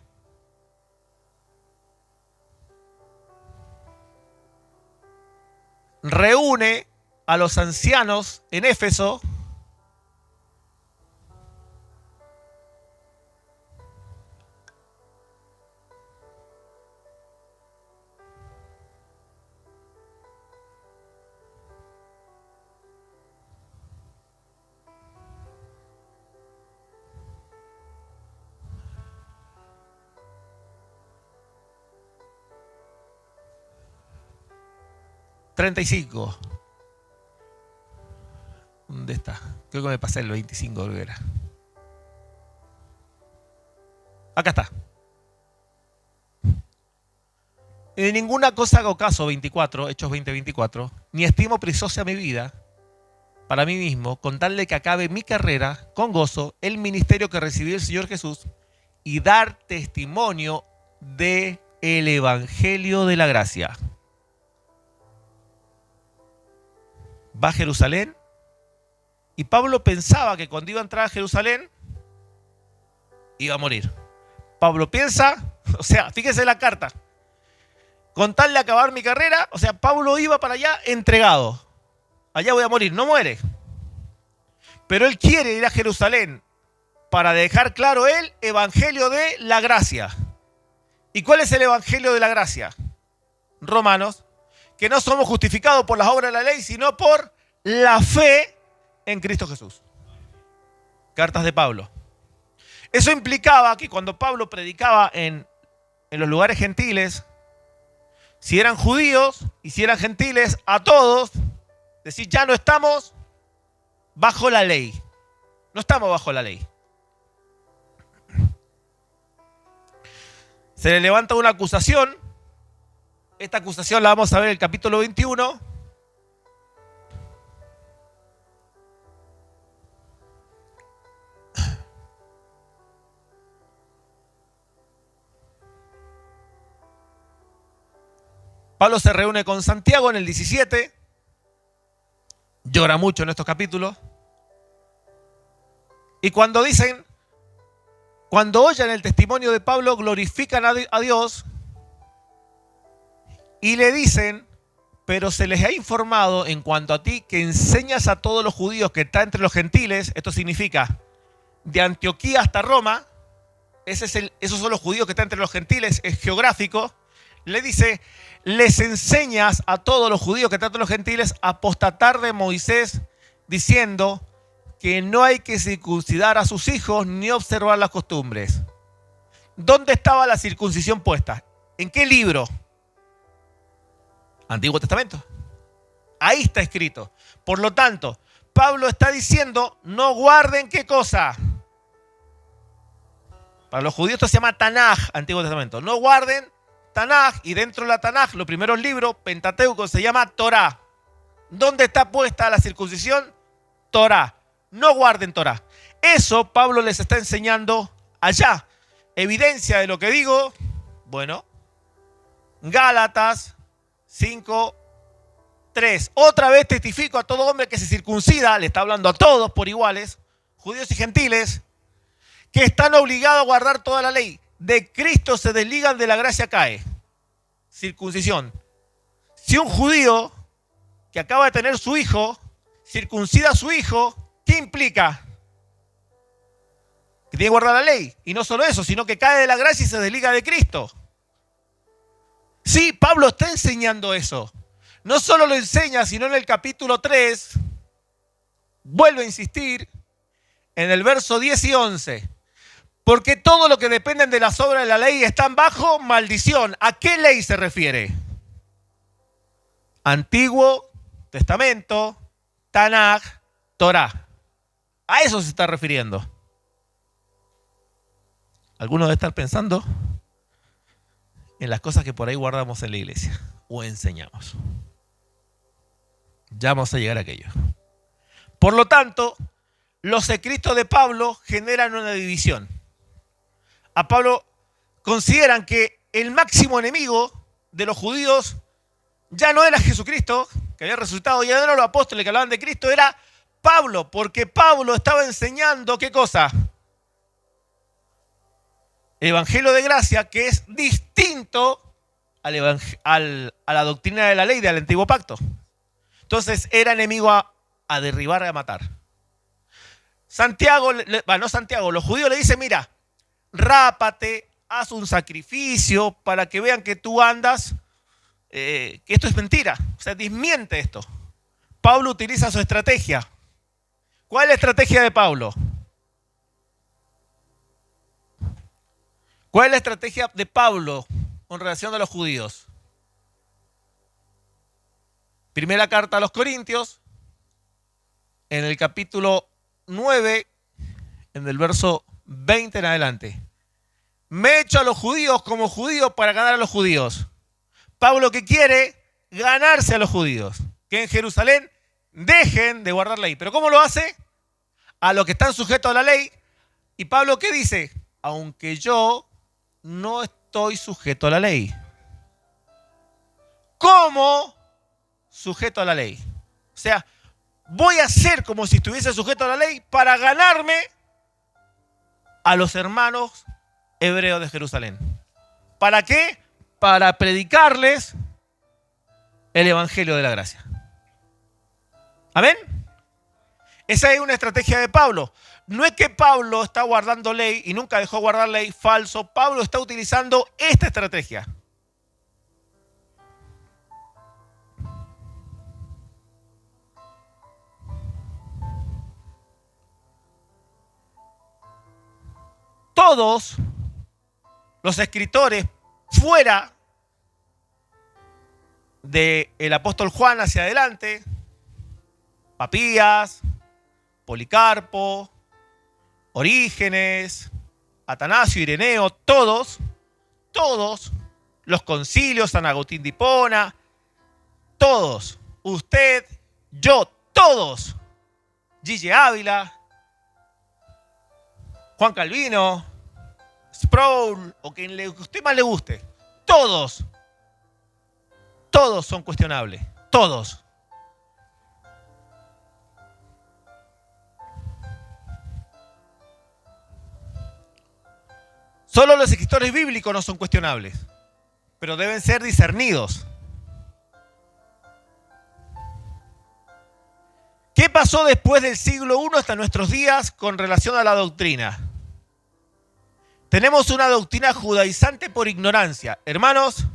Reúne a los ancianos en Éfeso. $35. ¿Dónde está? Creo que me pasé el 25, creo que era. Acá está. Y de ninguna cosa hago caso, 24, Hechos 20:24, ni estimo preciosa mi vida para mí mismo, con tal de que acabe mi carrera con gozo, el ministerio que recibí del Señor Jesús y dar testimonio del Evangelio de la gracia. Va a Jerusalén y Pablo pensaba que cuando iba a entrar a Jerusalén iba a morir. Pablo piensa, o sea, fíjese la carta, con tal de acabar mi carrera, o sea, Pablo iba para allá entregado. Allá voy a morir, no muere. Pero él quiere ir a Jerusalén para dejar claro el evangelio de la gracia. ¿Y cuál es el evangelio de la gracia? Romanos, que no somos justificados por las obras de la ley, sino por la fe en Cristo Jesús. Cartas de Pablo. Eso implicaba que cuando Pablo predicaba en los lugares gentiles, si eran judíos y si eran gentiles, a todos, decir, ya no estamos bajo la ley. No estamos bajo la ley. Se le levanta una acusación. Esta acusación la vamos a ver en el capítulo 21. Pablo se reúne con Santiago en el 17. Llora mucho en estos capítulos. Y cuando dicen, cuando oyen el testimonio de Pablo, glorifican a Dios y le dicen, pero se les ha informado en cuanto a ti que enseñas a todos los judíos que está entre los gentiles. Esto significa de Antioquía hasta Roma. Esos son los judíos que están entre los gentiles, es geográfico. Le dice, les enseñas a todos los judíos que están entre los gentiles a apostatar de Moisés, diciendo que no hay que circuncidar a sus hijos ni observar las costumbres. ¿Dónde estaba la circuncisión puesta? ¿En qué libro? Antiguo Testamento. Ahí está escrito. Por lo tanto, Pablo está diciendo, no guarden ¿qué cosa? Para los judíos esto se llama Tanaj, Antiguo Testamento. No guarden Tanaj, y dentro de la Tanaj, los primeros libros, Pentateuco, se llama Torá. ¿Dónde está puesta la circuncisión? Torá. No guarden Torá. Eso Pablo les está enseñando allá. Evidencia de lo que digo, bueno, Gálatas 5:3. Otra vez testifico a todo hombre que se circuncida, le está hablando a todos por iguales, judíos y gentiles, que están obligados a guardar toda la ley. De Cristo se desligan, de la gracia cae. Circuncisión. Si un judío que acaba de tener su hijo, circuncida a su hijo, ¿qué implica? Que tiene que guardar la ley. Y no solo eso, sino que cae de la gracia y se desliga de Cristo. Sí, Pablo está enseñando eso. No solo lo enseña, sino en el capítulo 3, vuelve a insistir en el verso 10 y 11. Porque todo lo que dependen de las obras de la ley están bajo maldición. ¿A qué ley se refiere? Antiguo Testamento, Tanaj, Torá. A eso se está refiriendo. Algunos debe estar pensando en las cosas que por ahí guardamos en la iglesia o enseñamos. Ya vamos a llegar a aquello. Por lo tanto, los escritos de Pablo generan una división. A Pablo consideran que el máximo enemigo de los judíos ya no era Jesucristo, que había resucitado, ya no eran los apóstoles que hablaban de Cristo, era Pablo, porque Pablo estaba enseñando, ¿qué cosa? El Evangelio de gracia, que es distinto a la doctrina de la ley del Antiguo Pacto. Entonces era enemigo a derribar y a matar. Los judíos le dicen, mira, rápate, haz un sacrificio para que vean que tú andas, que esto es mentira. O sea, desmiente esto. Pablo utiliza su estrategia. ¿Cuál es la estrategia de Pablo? ¿Cuál es la estrategia de Pablo con relación a los judíos? Primera carta a los Corintios, en el capítulo 9, en el verso 20 en adelante. Me he hecho a los judíos como judíos para ganar a los judíos. Pablo, ¿qué quiere? Ganarse a los judíos. Que en Jerusalén dejen de guardar la ley. ¿Pero cómo lo hace? A los que están sujetos a la ley. ¿Y Pablo qué dice? Aunque yo no estoy sujeto a la ley. ¿Cómo sujeto a la ley? O sea, voy a ser como si estuviese sujeto a la ley para ganarme a los hermanos hebreos de Jerusalén. ¿Para qué? Para predicarles el Evangelio de la gracia. ¿Amén? Esa es una estrategia de Pablo. No es que Pablo está guardando ley y nunca dejó guardar ley, falso. Pablo está utilizando esta estrategia. Todos los escritores fuera del apóstol Juan hacia adelante, Papías, Policarpo, Orígenes, Atanasio, Ireneo, todos los concilios, San Agustín de Hipona, todos, usted, yo, todos, Gigi Ávila, Juan Calvino, Sproul, o quien a usted más le guste, todos son cuestionables, todos. Solo los escritores bíblicos no son cuestionables, pero deben ser discernidos. ¿Qué pasó después del siglo I hasta nuestros días con relación a la doctrina? Tenemos una doctrina judaizante por ignorancia. Hermanos,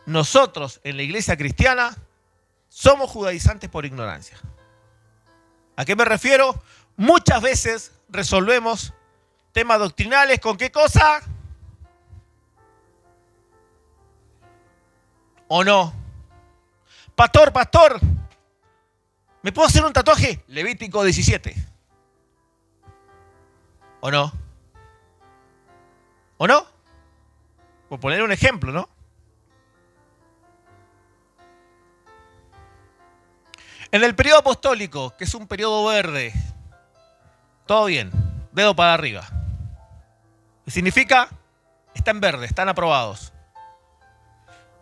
nosotros en la iglesia cristiana somos judaizantes por ignorancia. ¿A qué me refiero? Muchas veces resolvemos temas doctrinales ¿con qué cosa? ¿O no? Pastor, ¿me puedo hacer un tatuaje? Levítico 17. ¿O no? ¿O no? Por poner un ejemplo, ¿no? En el periodo apostólico, que es un periodo verde, todo bien, dedo para arriba. ¿Qué significa? Están verdes, están aprobados.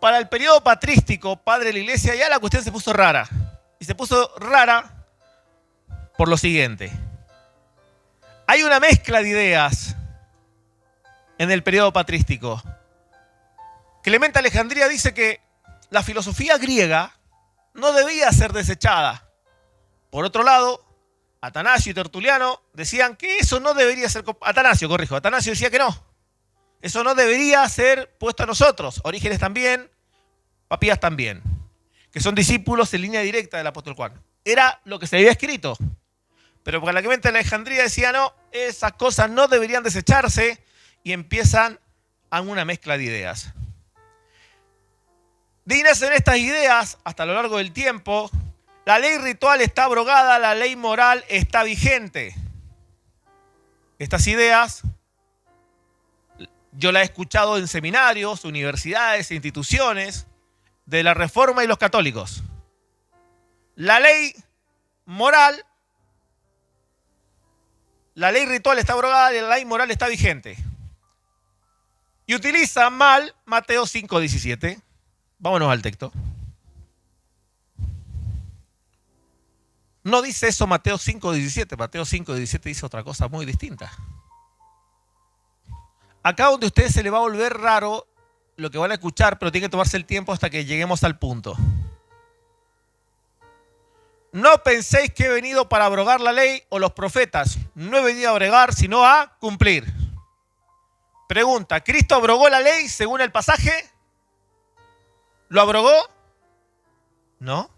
Para el periodo patrístico, padre de la iglesia, ya la cuestión se puso rara. Y se puso rara por lo siguiente. Hay una mezcla de ideas en el periodo patrístico. Clemente Alejandría dice que la filosofía griega no debía ser desechada. Por otro lado, Atanasio y Tertuliano decían que eso no debería ser... Atanasio decía que no. Eso no debería ser puesto a nosotros. Orígenes también, Papías también, que son discípulos en línea directa del apóstol Juan. Era lo que se había escrito. Pero para Clemente de Alejandría decía, no, esas cosas no deberían desecharse, y empiezan a una mezcla de ideas. Dignas en estas ideas, hasta lo largo del tiempo, la ley ritual está abrogada, la ley moral está vigente. Estas ideas yo las he escuchado en seminarios, universidades, instituciones de la Reforma y los católicos. La ley moral, la ley ritual está abrogada y la ley moral está vigente. Y utiliza mal Mateo 5:17. Vámonos al texto. No dice eso Mateo 5:17. Mateo 5:17 dice otra cosa muy distinta. Acá donde a ustedes se les va a volver raro lo que van a escuchar, pero tienen que tomarse el tiempo hasta que lleguemos al punto. No penséis que he venido para abrogar la ley o los profetas. No he venido a abrogar, sino a cumplir. Pregunta, ¿Cristo abrogó la ley según el pasaje? ¿Lo abrogó? No.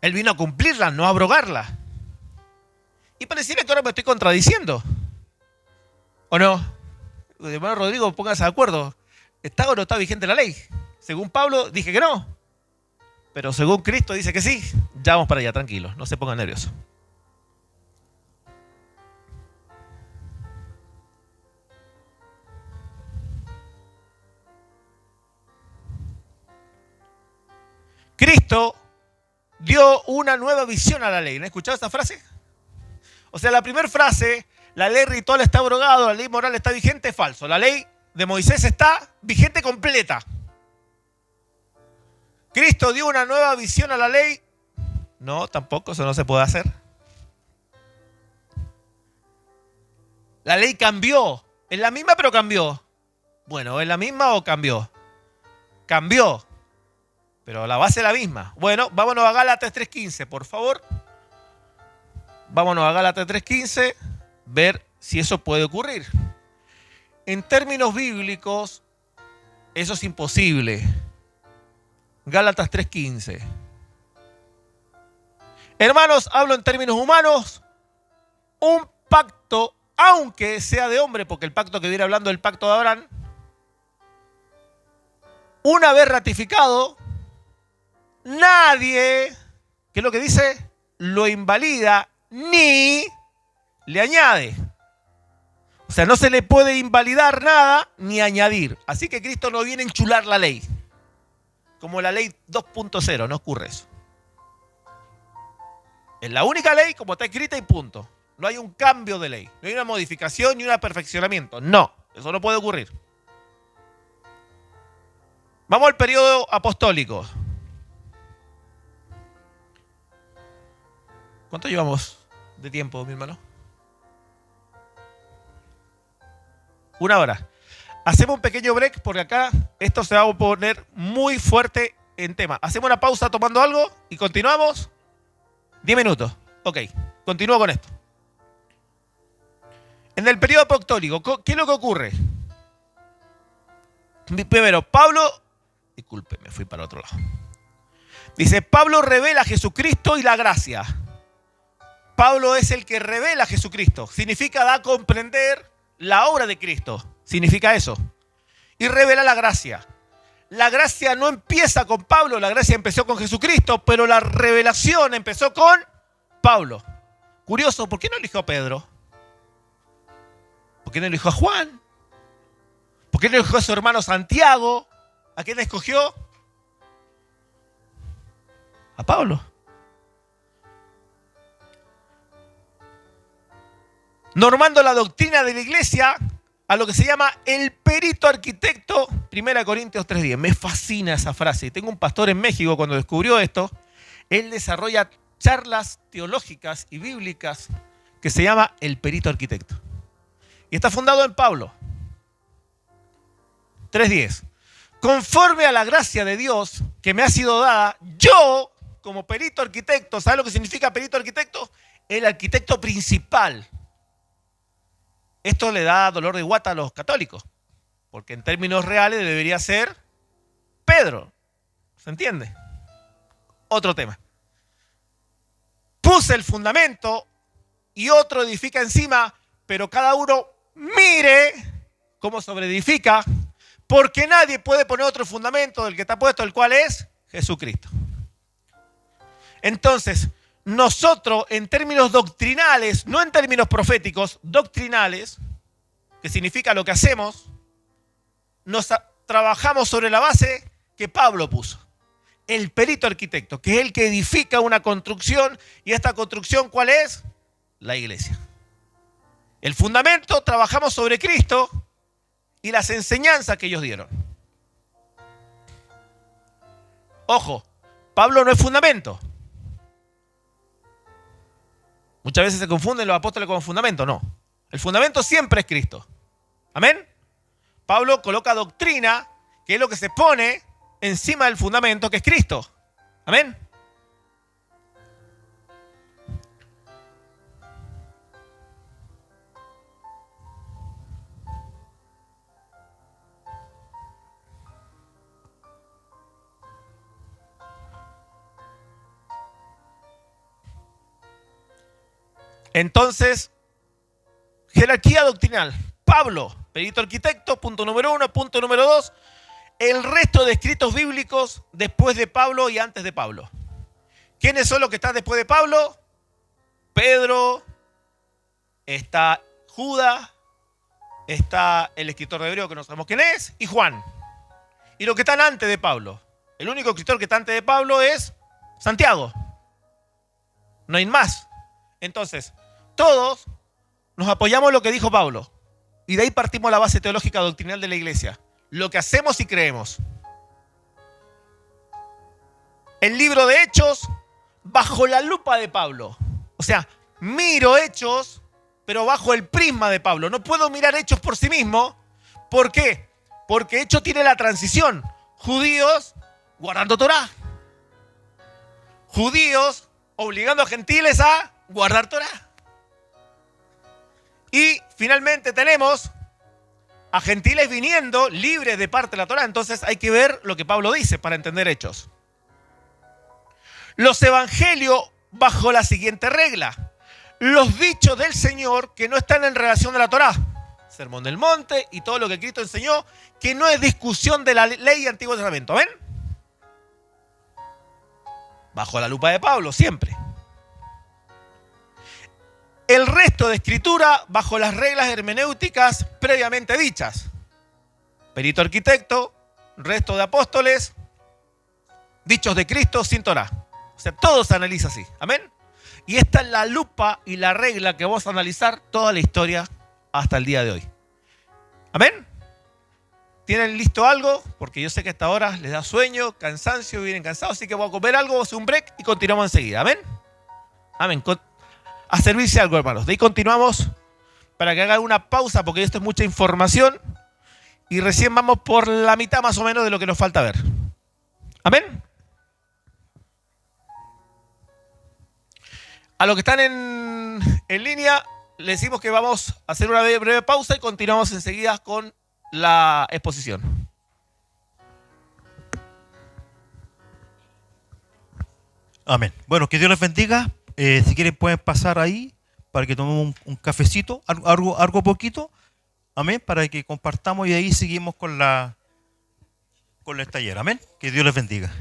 Él vino a cumplirla, no a abrogarla. Y pareciera que ahora me estoy contradiciendo. ¿O no? Hermano Rodrigo, pónganse de acuerdo. ¿Está o no está vigente la ley? Según Pablo, dije que no. Pero según Cristo dice que sí. Ya vamos para allá, tranquilos. No se pongan nerviosos. Cristo dio una nueva visión a la ley. ¿No has escuchado esa frase? O sea, la primera frase, la ley ritual está abrogada, la ley moral está vigente, es falso. La ley de Moisés está vigente completa. ¿Cristo dio una nueva visión a la ley? No, tampoco, eso no se puede hacer. La ley cambió. ¿Es la misma pero cambió? Bueno, ¿es la misma o cambió? Cambió. Pero la base es la misma. Bueno, vámonos a Gálatas 3:15, por favor. Vámonos a Gálatas 3:15, ver si eso puede ocurrir. En términos bíblicos, eso es imposible. Gálatas 3:15. Hermanos, hablo en términos humanos. Un pacto, aunque sea de hombre, porque el pacto que viene hablando es el pacto de Abraham, una vez ratificado, nadie, ¿qué es lo que dice? Lo invalida ni le añade. O sea, no se le puede invalidar nada ni añadir. Así que Cristo no viene a enchular la ley. Como la ley 2.0, no ocurre eso. Es la única ley como está escrita y punto. No hay un cambio de ley. No hay una modificación ni un perfeccionamiento. No, eso no puede ocurrir. Vamos al periodo apostólico. ¿Cuánto llevamos de tiempo, mi hermano? 1 hora. Hacemos un pequeño break porque acá esto se va a poner muy fuerte en tema. Hacemos una pausa tomando algo y continuamos. 10 minutos. Ok, continúo con esto. En el periodo apostólico, ¿qué es lo que ocurre? Primero, Pablo... Disculpe, me fui para otro lado. Dice, Pablo revela a Jesucristo y la gracia. Pablo es el que revela a Jesucristo. Significa dar a comprender la obra de Cristo. Significa eso. Y revela la gracia. La gracia no empieza con Pablo, la gracia empezó con Jesucristo, pero la revelación empezó con Pablo. Curioso, ¿por qué no eligió a Pedro? ¿Por qué no eligió a Juan? ¿Por qué no eligió a su hermano Santiago? ¿A quién escogió? A Pablo. Normando la doctrina de la iglesia a lo que se llama el perito arquitecto, 1 Corintios 3:10. Me fascina esa frase. Tengo un pastor en México cuando descubrió esto. Él desarrolla charlas teológicas y bíblicas que se llama el perito arquitecto. Y está fundado en Pablo. 3:10. Conforme a la gracia de Dios que me ha sido dada, yo como perito arquitecto, ¿sabes lo que significa perito arquitecto? El arquitecto principal. Esto le da dolor de guata a los católicos, porque en términos reales debería ser Pedro. ¿Se entiende? Otro tema. Puse el fundamento y otro edifica encima, pero cada uno mire cómo sobreedifica, porque nadie puede poner otro fundamento del que está puesto, el cual es Jesucristo. Entonces, nosotros en términos doctrinales, no en términos proféticos, doctrinales, que significa lo que hacemos, trabajamos sobre la base que Pablo puso. El perito arquitecto, que es el que edifica una construcción, y esta construcción, ¿cuál es? La iglesia. El fundamento, trabajamos sobre Cristo y las enseñanzas que ellos dieron. Ojo, Pablo no es fundamento. Muchas veces se confunden los apóstoles con fundamento. No. El fundamento siempre es Cristo. ¿Amén? Pablo coloca doctrina, que es lo que se pone encima del fundamento, que es Cristo. ¿Amén? Entonces, jerarquía doctrinal. Pablo, perito arquitecto, punto número 1. Punto número 2, el resto de escritos bíblicos después de Pablo y antes de Pablo. ¿Quiénes son los que están después de Pablo? Pedro, está Judas, está el escritor de Hebreo que no sabemos quién es, y Juan. Y los que están antes de Pablo. El único escritor que está antes de Pablo es Santiago. No hay más. Entonces, todos nos apoyamos en lo que dijo Pablo. Y de ahí partimos la base teológica doctrinal de la iglesia. Lo que hacemos y creemos. El libro de Hechos, bajo la lupa de Pablo. O sea, miro Hechos, pero bajo el prisma de Pablo. No puedo mirar Hechos por sí mismo. ¿Por qué? Porque Hechos tiene la transición. Judíos guardando Torá. Judíos obligando a gentiles a guardar Torá. Y finalmente tenemos a gentiles viniendo libres de parte de la Torá. Entonces hay que ver lo que Pablo dice para entender Hechos. Los evangelios bajo la siguiente regla. Los dichos del Señor que no están en relación de la Torá. Sermón del Monte y todo lo que Cristo enseñó, que no es discusión de la ley y Antiguo Testamento. ¿Ven? Bajo la lupa de Pablo, siempre. El resto de escritura bajo las reglas hermenéuticas previamente dichas. Perito arquitecto, resto de apóstoles, dichos de Cristo sin Torá. O sea, todo se analiza así. ¿Amén? Y esta es la lupa y la regla que vamos a analizar toda la historia hasta el día de hoy. ¿Amén? ¿Tienen listo algo? Porque yo sé que a esta hora les da sueño, cansancio, vienen cansados, así que voy a comer algo, voy a hacer un break y continuamos enseguida. ¿Amén? Amén. A servirse algo, hermanos. De ahí continuamos para que hagan una pausa, porque esto es mucha información y recién vamos por la mitad más o menos de lo que nos falta ver. ¿Amén? A los que están en línea, les decimos que vamos a hacer una breve pausa y continuamos enseguida con la exposición. Amén. Bueno, que Dios les bendiga. Si quieren pueden pasar ahí para que tomemos un cafecito, algo poquito. Amén. Para que compartamos y de ahí seguimos con el taller. Amén. Que Dios les bendiga.